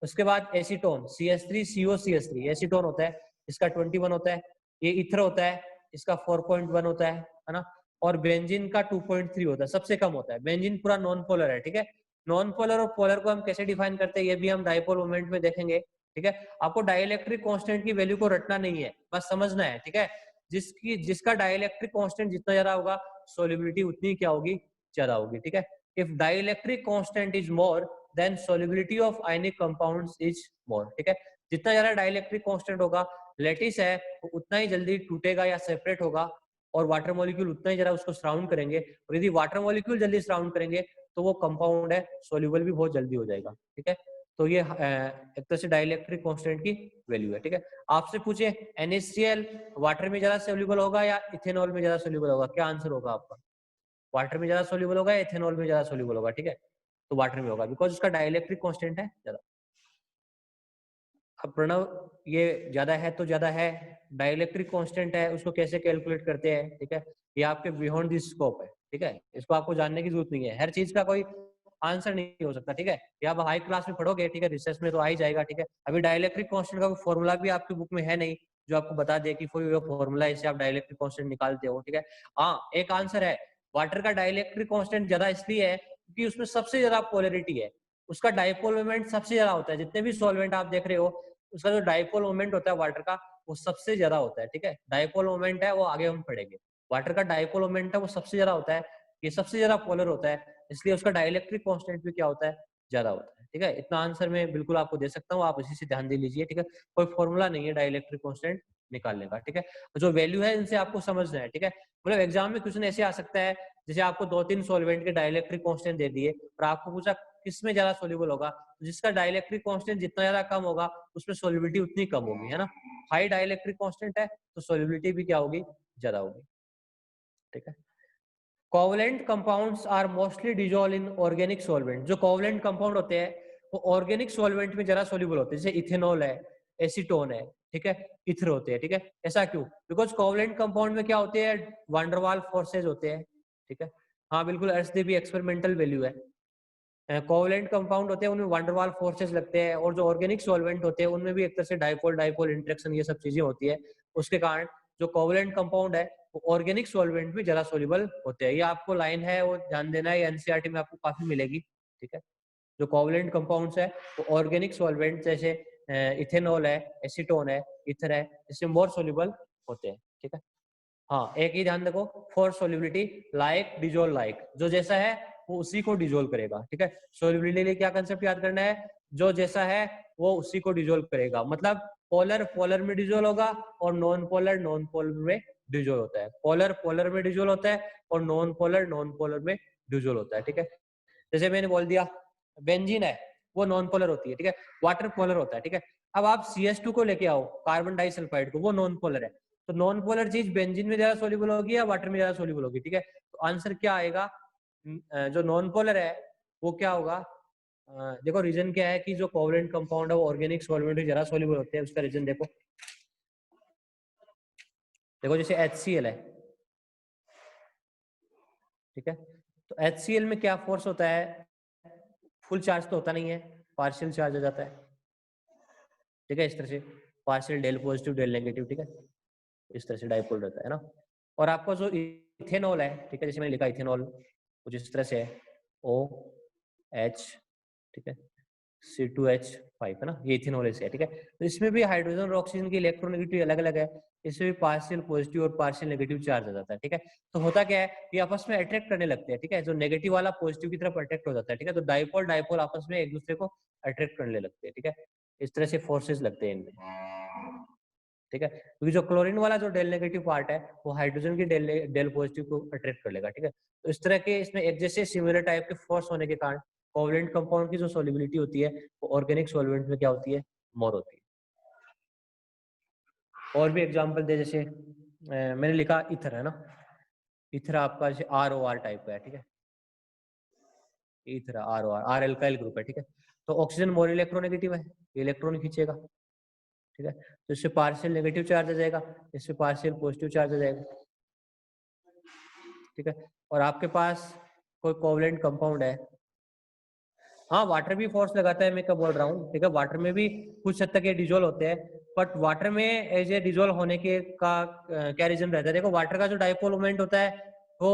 उसके बाद एसीटोन CH3COCH3 एसीटोन होता है, इसका 21 होता है। ये इथर होता है, इसका 4.1 होता है ना। और बेंजीन का 2.3 होता है, सबसे कम होता है। बेंजीन पूरा नॉन पोलर है, ठीक है। नॉन पोलर और पोलर को हम कैसे डिफाइन करते हैं ये भी हम डाइपोल मोमेंट में देखेंगे, ठीक है। आपको डाइलेक्ट्रिक कांस्टेंट की वैल्यू को रटना नहीं है, बस समझना है, ठीक है। जिसका डाइलेक्ट्रिक कांस्टेंट जितना ज्यादा होगा सॉल्युबिलिटी उतनी क्या होगी, ज्यादा होगी, ठीक है। If dielectric constant is more than solubility of ionic compounds is more, ठीक है। जितना ज्यादा डाइलेक्ट्रिक कांस्टेंट होगा, लैटिस है वो उतना ही जल्दी टूटेगा या सेपरेट होगा, और वाटर मॉलिक्यूल उतना ही ज्यादा उसको सराउंड करेंगे, और यदि वाटर मॉलिक्यूल जल्दी सराउंड करेंगे तो वो कंपाउंड है सॉल्युबल भी बहुत जल्दी हो जाएगा, ठीक है। तो ये एक तरह से डाइलेक्ट्रिक कांस्टेंट की वैल्यू है, ठीक है। आपसे पूछे NaCl वाटर में ज्यादा सोल्यूबल होगा या इथेनॉल में ज्यादा सोल्यूबल होगा, क्या आंसर होगा आपका? वाटर में ज्यादा सोल्यूबल होगा, इथेनॉल में ज्यादा सोल्यूबल होगा, ठीक है। तो वाटर में होगा बिकॉज उसका डाइलेक्ट्रिक कांस्टेंट है ज्यादा। अब प्रणव ये ज्यादा है तो ज्यादा है, डाइलेक्ट्रिक कांस्टेंट है, उसको कैसे कैलकुलेट करते हैं, ठीक है। ये आपके बियॉन्ड द स्कोप है, ठीक है। इसको आपको जानने की जरूरत नहीं है, हर चीज का कोई आंसर नहीं हो सकता, ठीक है। ये आप हाई क्लास में पढ़ोगे, ठीक है, रिसर्च में तो आ ही जाएगा, ठीक है। अभी डाइलेक्ट्रिक कांस्टेंट का फॉर्मूला भी आपकी बुक में है नहीं जो आपको बता दे कि कोई फॉर्मूला इससे आप डाइलेक्ट्रिक कांस्टेंट निकालते हो, ठीक है। हाँ एक आंसर है, वाटर का डाइलेक्ट्रिक कांस्टेंट ज्यादा इसलिए है क्योंकि उसमें सबसे ज्यादा पोलैरिटी है, उसका डाइपोल मोमेंट सबसे ज्यादा होता है। जितने भी सॉल्वेंट आप देख रहे हो उसका जो डाइपोल मोमेंट होता है वाटर का वो सबसे ज्यादा होता है, ठीक है। डाइपोल मोमेंट है वो आगे हम पढ़ेंगे, वाटर का डाइपोल मोमेंट है वो सबसे ज्यादा होता है, ये सबसे ज्यादा पोलर होता है, इसलिए उसका डाइलेक्ट्रिक कांस्टेंट भी क्या होता है, ज्यादा होता है, ठीक है। इतना आंसर मैं बिल्कुल आपको दे सकता हूँ, आप इसी से ध्यान दे लीजिए, ठीक है। कोई फॉर्मूला नहीं है डाइलेक्ट्रिक कांस्टेंट निकालने का, ठीक है। जो वैल्यू है इनसे आपको समझना है, ठीक है। मतलब एग्जाम में क्वेश्चन ऐसे आ सकता है जैसे आपको 2-3 सॉल्वेंट के डाइलेक्ट्रिक कांस्टेंट दे दिए और आपको पूछा किसमें ज्यादा सोल्यूबल होगा, जिसका डाइलेक्ट्रिक कांस्टेंट जितना ज्यादा कम होगा उसमें सोल्युबिलिटी उतनी कम होगी, है ना। हाई डाइलेक्ट्रिक कांस्टेंट है तो सोल्युबिलिटी भी क्या होगी, ज्यादा होगी, ठीक है। Covalent compounds are mostly dissolve in organic solvent. जो कोवलेंट कंपाउंड होते हैं वो ऑर्गेनिक सॉल्वेंट में ज्यादा सोल्यूबल होते हैं, जैसे इथेनॉल है, एसीटोन है, ठीक है, इथर होते हैं, ठीक है। ऐसा क्यों? बिकॉज कोवलेंट कंपाउंड में क्या होते हैं, वांडरवाल फोर्सेज होते हैं, ठीक है। हाँ बिल्कुल, ऐसे भी एक्सपेरिमेंटल वैल्यू है। कोवलेंट कंपाउंड होते हैं उनमें वांडरवाल फोर्सेस लगते हैं, और जो ऑर्गेनिक सॉल्वेंट होते हैं उनमें भी एक तरह से डाइपोल डाइपोल इंटरेक्शन ये सब चीजें होती है, उसके कारण जो कोवलेंट कंपाउंड है वो ऑर्गेनिक सॉल्वेंट में ज्यादा सोल्यूबल होते हैं। ये आपको लाइन है वो ध्यान देना है, एनसीईआरटी में आपको काफी मिलेगी, ठीक है। जो कोवलेंट कंपाउंड्स है वो ऑर्गेनिक सॉल्वेंट जैसे इथेनॉल है, एसीटोन है, इथर है, इसमें मोर सोल्यूबल होते हैं, ठीक है। हाँ एक ही ध्यान रखो, for solubility like dissolve like, जो जैसा है वो उसी को डिजोल्व करेगा, ठीक है। सोल्यूबिलिटी लिए क्या कंसेप्ट याद करना है, जो जैसा है वो उसी को डिजोल्व करेगा, मतलब पोलर पोलर में डिजोल्व होगा और नॉन पोलर में डिजोल्व होता है, पोलर पोलर में डिजोल्व होता है और नॉन पोलर में डिजोल्व होता है, ठीक है। जैसे मैंने बोल दिया बेंजीन है वो नॉन पोलर होती है, ठीक है, वाटर पोलर होता है, ठीक है। अब आप CH2 को लेके आओ, कार्बन डाइसल्फाइड को, वो नॉन पोलर है, तो नॉन पोलर चीज बेंजीन में ज्यादा सोल्यूबल होगी या वाटर में ज्यादा सोल्यूबल होगी, ठीक है। तो आंसर क्या आएगा, जो नॉन पोलर है वो क्या होगा, देखो रीजन क्या है कि जो कोवलेंट कंपाउंड है वो ऑर्गेनिक सॉल्वेंट में ज्यादा सोल्यूबल होते हैं, उसका रीजन देखो, देखो जैसे HCl है, ठीक है। तो HCl में क्या फोर्स होता है, फुल चार्ज तो होता नहीं है, पार्शियल चार्ज हो जाता है, ठीक है। इस तरह से partial del positive del negative, ठीक है, इस तरह से डाइपोल रहता है ना। और आपका जो इथेनॉल है, ठीक है, जैसे मैंने लिखा इथेनॉल कुछ इस तरह से है, OH, ठीक है, C2H5 है ना, ये इथेनॉल से है, ठीक है। तो इसमें भी हाइड्रोजन और ऑक्सीजन की इलेक्ट्रोनेगेटिव अलग अलग है, इसमें भी पार्शियल पॉजिटिव और पार्शियल नेगेटिव चार्ज आ जाता है, ठीक है। तो होता क्या है, ये आपस में अट्रैक्ट करने लगते हैं, ठीक है, जो नेगेटिव वाला पॉजिटिव की तरफ अट्रैक्ट हो जाता है, ठीक है। तो डाइपोल डाइपोल आपस में एक दूसरे को अट्रैक्ट करने लगते हैं, ठीक है। इस तरह से फोर्सेस लगते हैं इनमें। ठीक है, क्योंकि जो क्लोरीन वाला जो डेल नेगेटिव पार्ट है वो हाइड्रोजन की डेल पॉजिटिव को अट्रैक्ट कर लेगा। ठीक है, तो इस तरह के इसमें एक जैसे सिमिलर टाइप के फोर्स होने के कारण कोवलेंट कंपाउंड की जो सॉल्युबिलिटी होती है वो ऑर्गेनिक सॉल्वेंट में क्या होती है, मोर होती है। और भी एग्जांपल दे, जैसे मैंने लिखा इथर है ना, इथर आपका जैसे ROR टाइप का है। ठीक है, ether ROR, R alkyl group है। ठीक है, तो ऑक्सीजन मोर इलेक्ट्रोनेगेटिव है, इलेक्ट्रॉन खींचेगा। ठीक है, तो इससे पार्शियल नेगेटिव चार्ज आ जाएगा, इससे पार्शियल पॉजिटिव चार्ज आ जाएगा। ठीक है, और आपके पास कोई कोवलेंट कंपाउंड है, हाँ वाटर भी फोर्स लगाता है, मैं क्या बोल रहा हूँ। ठीक है, वाटर में भी कुछ हद तक ये डिजोल्व होते हैं, बट वाटर में एज ए डिजोल्व होने के का क्या रीजन रहता है, देखो वाटर का जो डाइपोल मोमेंट होता है वो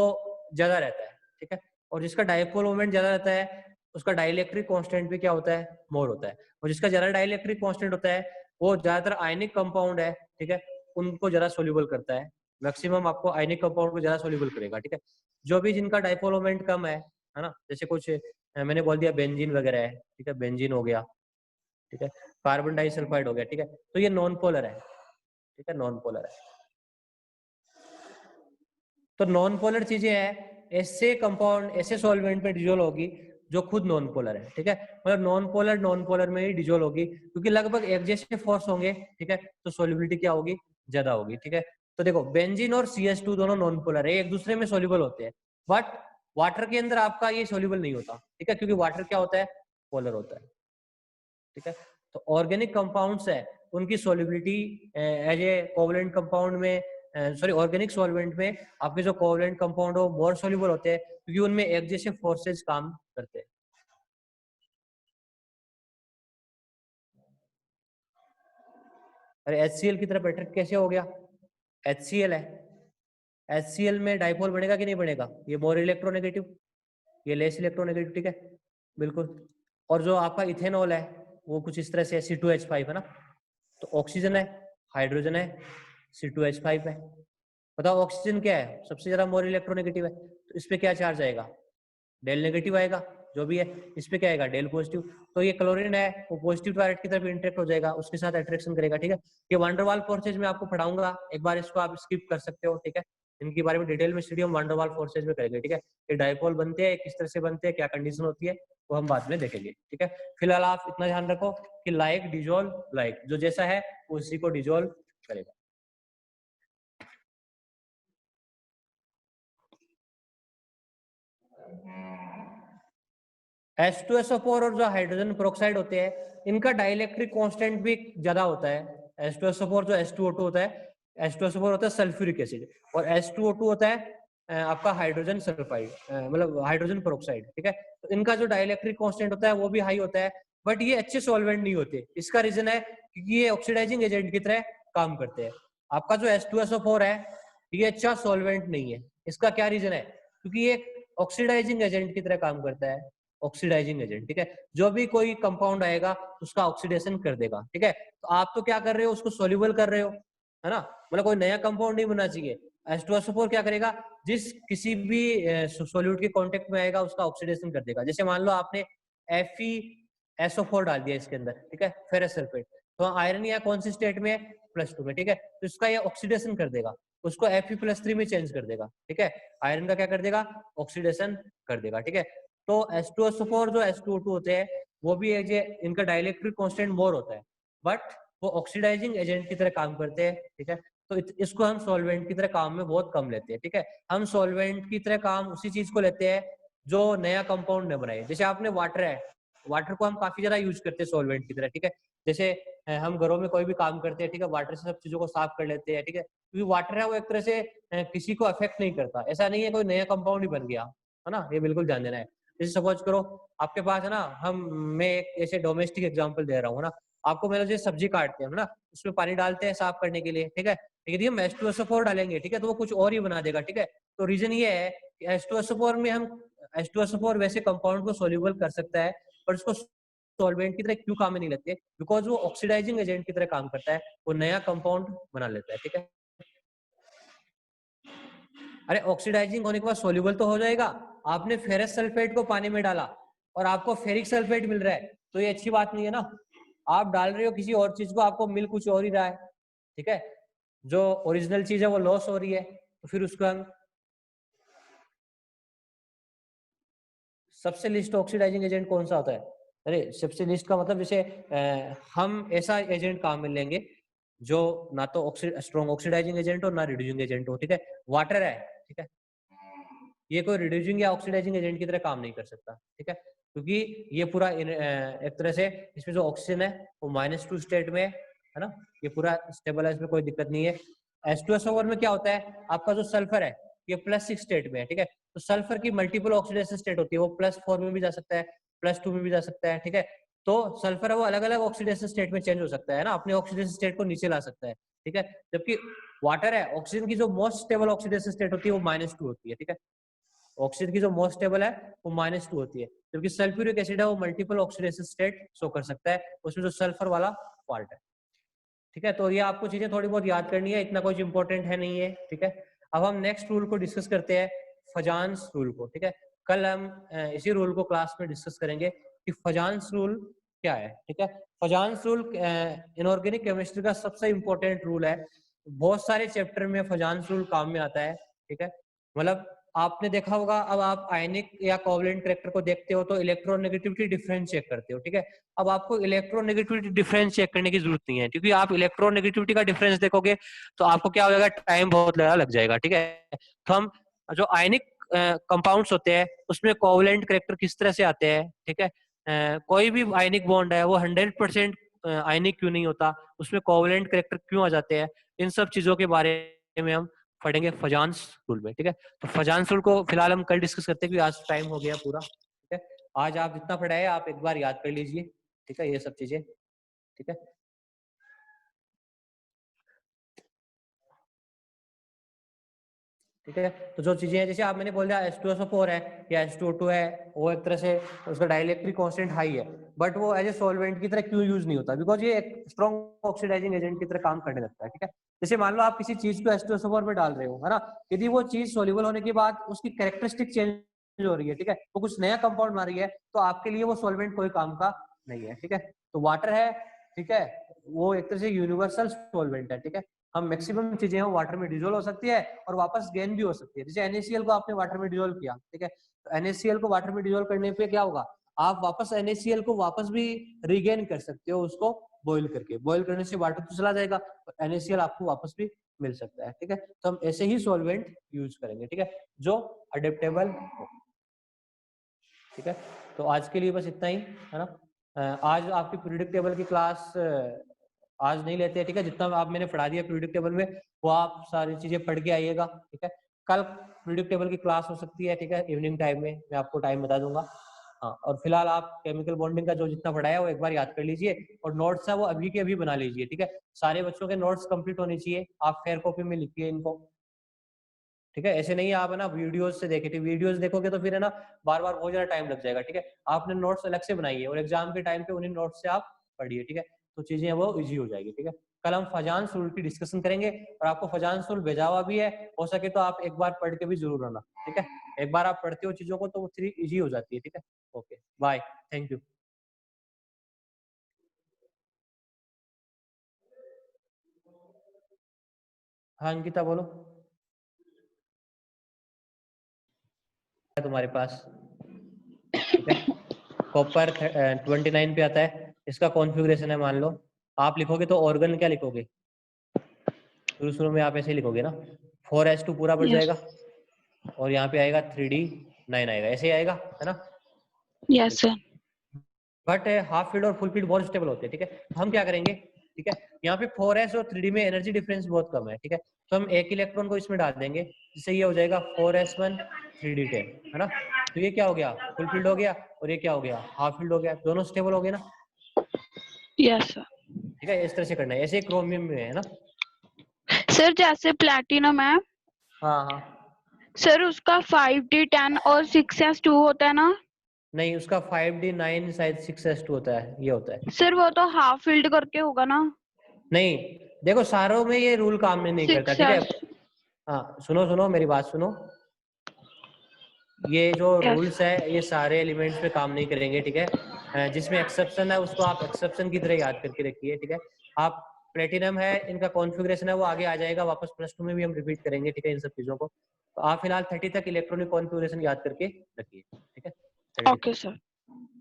ज्यादा रहता है। ठीक है, और जिसका डाइपोल मोमेंट ज्यादा रहता है उसका डाइलेक्ट्रिक कांस्टेंट भी क्या होता है, मोर होता है। और जिसका ज्यादा डाइलेक्ट्रिक कांस्टेंट होता है वो ज्यादातर आयनिक कंपाउंड है। ठीक है, उनको ज्यादा सोल्यूबल करता है, मैक्सिमम आपको आयनिक कंपाउंड को ज्यादा सोल्यूबल करेगा। ठीक है, जो भी जिनका डाइपोल मोमेंट कम है ना, जैसे कुछ मैंने बोल दिया बेंजीन वगैरह है। ठीक है, बेंजीन हो गया। ठीक है, कार्बन डाइसल्फाइड हो गया। ठीक है, तो ये नॉन पोलर है। ठीक है, नॉन पोलर है। तो नॉन पोलर चीजें हैं, ऐसे कंपाउंड ऐसे सॉल्वेंट में डिजोल्व होगी जो खुद नॉन पोलर है। ठीक है, मतलब नॉन पोलर में ही डिजोल्व होगी, क्योंकि लगभग एक जैसे फोर्स होंगे। ठीक है, तो सॉल्युबिलिटी क्या होगी, ज्यादा होगी। ठीक है, तो देखो बेंजीन और CH2 दोनों नॉन पोलर है, एक दूसरे में सोल्यूबल होते हैं, बट वाटर के अंदर आपका ये सोल्यूबल नहीं होता। ठीक है, क्योंकि वाटर क्या होता है, पोलर होता है। ठीक है, तो ऑर्गेनिक कंपाउंड्स है उनकी solubility as a covalent compound में, सॉरी ऑर्गेनिक सॉल्वेंट में आपके जो कोवलेंट कंपाउंड हो मोर सोल्यूबल होते हैं, क्योंकि उनमें एक जैसे फोर्सेज काम करते हैं। अरे HCl की तरफ अट्रैक्ट कैसे हो गया, HCl है, HCl में डाइपोल बनेगा कि नहीं बनेगा, ये मोर इलेक्ट्रोनेगेटिव, ये लेस इलेक्ट्रोनेगेटिव। ठीक है, बिल्कुल। और जो आपका इथेनॉल है वो कुछ इस तरह से C2H5 है ना, तो ऑक्सीजन है, हाइड्रोजन है, C2H5 है। बताओ ऑक्सीजन क्या है, सबसे ज्यादा मोर इलेक्ट्रोनेगेटिव है, तो इस पे क्या चार्ज आएगा, डेल नेगेटिव आएगा। जो भी है इस पे क्या आएगा, डेल पॉजिटिव। तो ये क्लोरीन है वो पॉजिटिव टॉयलेट की तरफ इंटरेक्ट हो जाएगा, उसके साथ अट्रैक्शन करेगा। ठीक है, ये वंडरवाल फोर्सेज में आपको पढ़ाऊंगा, एक बार इसको आप स्किप कर सकते हो। ठीक है, इनके बारे में डिटेल में स्टडी हम वंडरवाल फोर्सेज में करेंगे। ठीक है, ये डाइपोल बनते हैं किस तरह से बनते हैं, क्या कंडीशन होती है, वो हम बाद में देखेंगे। ठीक है, फिलहाल आप इतना ध्यान रखो कि लाइक डिजोल्व लाइक, जो जैसा है उसी को डिजोल्व करेगा। H2SO4 और जो हाइड्रोजन पेरोक्साइड होते हैं इनका डाइलेक्ट्रिक कांस्टेंट भी ज्यादा होता है। H2SO4 जो H2O2 होता है, H2SO4 होता है सल्फ्यूरिक एसिड, और H2O2 होता है आपका हाइड्रोजन सल्फाइड, मतलब हाइड्रोजन पेरोक्साइड। ठीक है, तो इनका जो डाइलेक्ट्रिक कांस्टेंट होता है वो भी हाई होता है, बट ये अच्छे सॉल्वेंट नहीं होते। इसका रीजन है क्योंकि ये ऑक्सीडाइजिंग एजेंट की तरह काम करते हैं। आपका जो H2SO4 है ये अच्छा सॉल्वेंट नहीं है। इसका क्या रीजन है, क्योंकि ये ऑक्सीडाइजिंग एजेंट की तरह काम करता है, ऑक्सीडाइजिंग एजेंट। ठीक है, जो भी कोई कंपाउंड आएगा उसका ऑक्सीडेशन कर देगा। ठीक है, तो आप तो क्या कर रहे हो, उसको सोल्यूबल कर रहे हो, है ना, मतलब कोई नया कंपाउंड नहीं बनना चाहिए। H2SO4 क्या करेगा, जिस किसी भी सोल्यूट के कांटेक्ट में आएगा उसका ऑक्सीडेशन कर देगा। जैसे मान लो आपने FeSO4 डाल दिया इसके अंदर, ठीक है, फेरस सल्फेट, तो आयरन या कौन सी स्टेट में है, +2 में। ठीक है, तो इसका ये ऑक्सीडेशन कर देगा, उसको Fe+3 में चेंज कर देगा। ठीक है, आयरन का क्या कर देगा, ऑक्सीडेशन कर देगा। ठीक है, तो H2SO4 जो H2O2 होते हैं वो भी एक इनका डाइलेक्ट्रिक कांस्टेंट मोर होता है, बट वो ऑक्सीडाइजिंग एजेंट की तरह काम करते हैं। ठीक है, तो इसको हम सॉल्वेंट की तरह काम में बहुत कम लेते हैं। ठीक है, हम सॉल्वेंट की तरह काम उसी चीज को लेते हैं जो नया कंपाउंड ने बनाए। जैसे आपने वाटर है, वाटर को हम काफी ज्यादा यूज करते हैं सॉल्वेंट की तरह। ठीक है, जैसे हम घरों में कोई भी काम करते हैं, ठीक है, वाटर से सब चीजों को साफ कर लेते हैं। ठीक है, क्योंकि वाटर है वो एक तरह से किसी को अफेक्ट नहीं करता, ऐसा नहीं है कोई नया कंपाउंड ही बन गया, है ना, ये बिल्कुल ध्यान देना है। जैसे सपोज करो आपके पास है ना, मैं एक ऐसे डोमेस्टिक एग्जांपल दे रहा हूँ ना, आपको मतलब जैसे सब्जी काटते हैं ना, उसमें पानी डालते हैं साफ करने के लिए। ठीक है, यदि हम H2SO4 डालेंगे, ठीक है, तो वो कुछ और ही बना देगा। ठीक है, तो रीजन ये है कि H2SO4 में हम H2SO4 वैसे कंपाउंड को सोल्यूबल कर सकता है, पर उसको सॉल्वेंट की तरह क्यों काम में नहीं लेते, बिकॉज वो ऑक्सीडाइजिंग एजेंट की तरह काम करता है, वो नया कंपाउंड बना लेता है। ठीक है, अरे ऑक्सीडाइजिंग होने के बाद सोल्यूबल तो हो जाएगा। आपने फेरस सल्फेट को पानी में डाला और आपको फेरिक सल्फेट मिल रहा है, तो ये अच्छी बात नहीं है ना। आप डाल रहे हो किसी और चीज को, आपको मिल कुछ और ही रहा है। ठीक है, जो ओरिजिनल चीज है वो लॉस हो रही है, तो फिर उसको हम सबसे लिस्ट ऑक्सीडाइजिंग एजेंट कौन सा होता है? अरे सबसे लिस्ट का मतलब जैसे हम ऐसा एजेंट काम में लेंगे जो ना तो स्ट्रॉन्ग ऑक्सीडाइजिंग एजेंट हो ना रिड्यूसिंग एजेंट हो, ठीक है। वाटर है, ठीक है, ये कोई रिड्यूसिंग या ऑक्सीडाइजिंग एजेंट की तरह काम नहीं कर सकता, ठीक है, क्योंकि ये पूरा एक तरह से इसमें जो ऑक्सीजन है वो -2 स्टेट में है ना, ये पूरा स्टेबल है, इसमें कोई दिक्कत नहीं है। H2SO4 में क्या होता है, आपका जो सल्फर है ये +6 स्टेट में है, ठीक है, तो सल्फर की मल्टीपल ऑक्सीडेशन स्टेट होती है, वो +4 में भी जा सकता है, +2 में भी जा सकता है, ठीक है। तो सल्फर है वो अलग अलग ऑक्सीडेशन स्टेट में चेंज हो सकता है ना, अपने ऑक्सीडेशन स्टेट को नीचे ला सकता है, ठीक है। जबकि वाटर है, ऑक्सीजन की जो मोस्ट स्टेबल ऑक्सीडेशन स्टेट होती है वो -2 होती है, ठीक है, ऑक्सीजन की जो मोस्ट स्टेबल है वो -2 होती है, जबकि सल्फ्यूरिक एसिड है वो मल्टीपल ऑक्सीडेशन स्टेट शो कर सकता है, उसमें जो सल्फर वाला पार्ट है, ठीक है। तो ये आपको चीजें थोड़ी बहुत याद करनी है, इतना कुछ इंपॉर्टेंट है नहीं है, ठीक है। अब हम नेक्स्ट रूल को डिस्कस करते हैं, फजान्स रूल को, ठीक है। कल हम इसी रूल को क्लास में डिस्कस करेंगे कि फजान्स रूल क्या है, ठीक है। फजान्स रूल इनऑर्गेनिक केमिस्ट्री का सबसे इंपॉर्टेंट रूल है, बहुत सारे चैप्टर में फजान्स रूल काम में आता है, ठीक है। मतलब आपने देखा होगा, अब आप आयनिक या कोवलेंट कैरेक्टर को देखते हो तो इलेक्ट्रोनेगेटिविटी डिफरेंस चेक करते हो, ठीक है। अब आपको इलेक्ट्रोनेगेटिविटी डिफरेंस चेक करने की जरूरत नहीं है, क्योंकि आप इलेक्ट्रोनेगेटिविटी का डिफरेंस देखोगे तो आपको क्या हो जाएगा, टाइम बहुत लग जाएगा, ठीक है। तो हम जो आयनिक कंपाउंड्स होते हैं उसमें कोवलेंट कैरेक्टर किस तरह से आते हैं, ठीक है, कोई भी आयनिक बॉन्ड है वो 100% आयनिक क्यों नहीं होता, उसमें कोवलेंट कैरेक्टर क्यों आ जाते हैं, इन सब चीजों के बारे में हम पढ़ेंगे फजान्स रूल में, ठीक है। तो फजान्स रूल को फिलहाल हम कल डिस्कस करते हैं, क्योंकि आज टाइम हो गया पूरा, ठीक है। आज आप जितना पढ़ा है आप एक बार याद कर लीजिए, ठीक है, ये सब चीजें, ठीक है। ठीक है, तो जो चीजें हैं जैसे आप मैंने बोल दिया H2SO4 है या H2O2 है, वो एक तरह से उसका डाइलेक्ट्रिक कांस्टेंट हाई है, बट वो एज ए सॉल्वेंट की तरह क्यों यूज नहीं होता, बिकॉज ये एक स्ट्रॉन्ग ऑक्सीडाइजिंग एजेंट की तरह काम करने लगता है, ठीक है। जैसे मान लो आप किसी चीज को H2SO4 में डाल रहे हो, है ना, यदि वो चीज सोल्यूबल होने के बाद उसकी कैरेक्टरिस्टिक चेंज हो रही है, ठीक है, वो कुछ नया कंपाउंड मार रही है, तो आपके लिए वो सॉल्वेंट कोई काम का नहीं है, ठीक है। तो वाटर है, ठीक है, वो एक तरह से यूनिवर्सल सॉल्वेंट है, ठीक है। हम मैक्सिमम चीजें हैं वाटर में डिजोल्व हो सकती है और वापस गेन भी हो सकती है, जैसे NaCl को आपने वाटर में डिजोल्व किया, ठीक है, तो NaCl को वाटर में डिजोल्व करने पे क्या होगा, आप वापस NaCl को वापस भी रीगेन कर सकते हो, उसको बॉईल करके, बॉईल करने से वाटर तो चला जाएगा और NaCl आपको वापस भी मिल सकता है, ठीक है। तो हम ऐसे ही सॉल्वेंट यूज करेंगे, ठीक है, जो अडेप्टेबल हो, ठीक है। तो आज के लिए बस इतना ही, है ना। आज आपकी पीरियोडिक टेबल की क्लास आज नहीं लेते हैं, ठीक है, जितना आप मैंने पढ़ा दिया पीरियोडिक टेबल में वो आप सारी चीजें पढ़ के आइएगा, ठीक है। कल पीरियोडिक टेबल की क्लास हो सकती है, ठीक है, इवनिंग टाइम में, मैं आपको टाइम बता दूंगा। हाँ, और फिलहाल आप केमिकल बॉन्डिंग का जो जितना पढ़ाया वो एक बार याद कर लीजिए, और नोट्स है वो अभी के अभी बना लीजिए, ठीक है। सारे बच्चों के नोट्स कंप्लीट होने चाहिए, आप फेयर कॉपी में लिखिए इनको, ठीक है। ऐसे नहीं आप है ना वीडियोस से देखे, वीडियोस देखोगे तो फिर है ना बार बार बहुत ज्यादा टाइम लग जाएगा, ठीक है। आपने नोट्स अलग से बनाइए और एग्जाम के टाइम पे उन्हीं नोट्स से आप पढ़िए, ठीक है, तो चीजें वो इजी हो जाएगी, ठीक है। कल हम फजान्स रूल की डिस्कशन करेंगे और आपको फजान्स रूल भेजा हुआ भी है, हो सके तो आप एक बार पढ़ के भी जरूर आना, ठीक है। एक बार आप पढ़ते हो चीजों को तो वो थोड़ी इजी हो जाती है, ठीक है। Okay, bye, thank you. हाँ अंकिता बोलो, है तुम्हारे पास, ठीक है। कॉपर 29 पे आता है, इसका कॉन्फ़िगरेशन है, मान लो आप लिखोगे तो ऑर्गन क्या लिखोगे, शुरू शुरू में आप ऐसे ही लिखोगे ना, 4s2 पूरा बढ़ जाएगा और यहाँ पे आएगा 3d9 आएगा, ऐसे ही आएगा, है ना। Yes sir. But half field और फुल फील्ड बहुत स्टेबल होते हैं, ठीक है। तो हम क्या करेंगे, ठीक है, यहाँ पे 4s और 3d में एनर्जी डिफरेंस बहुत कम है, ठीक है, तो हम एक इलेक्ट्रॉन को इसमें डाल देंगे, जिससे ये हो जाएगा 4s1 3d10, है ना। तो ये क्या हो गया, फुल फील्ड हो गया, और ये क्या हो गया, हाफ फील्ड हो गया, दोनों स्टेबल हो गए ना। Yes sir. ठीक है, इस तरह से करना है, ऐसे क्रोमियम में है ना। सर जैसे प्लैटिनम है, हाँ हाँ, सर उसका 5d10 और 6s2 होता है ना। नहीं उसका 5d9 शायद 6s2 होता है, ये होता है। सर वो तो हाफ फील्ड करके होगा ना। नहीं, देखो सारों में ये रूल काम नहीं करता, ठीक है। 6s। हाँ सुनो सुनो मेरी बात सुनो, ये जो रूल्स है ये सारे एलिमेंट्स पे काम नहीं करेंगे, ठीक है। जिसमें एक्सेप्शन है उसको आप एक्सेप्शन की तरह याद करके रखिए, ठीक है। आप प्लेटिनम है, इनका कॉन्फ़िगरेशन है वो आगे आ जाएगा, वापस +2 में भी हम रिपीट करेंगे, ठीक है, इन सब चीजों को। तो आप फिलहाल 30 तक इलेक्ट्रॉनिक कॉन्फ़िगरेशन याद करके रखिए, ठीक है। 30 ओके सर।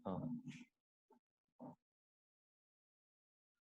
हाँ।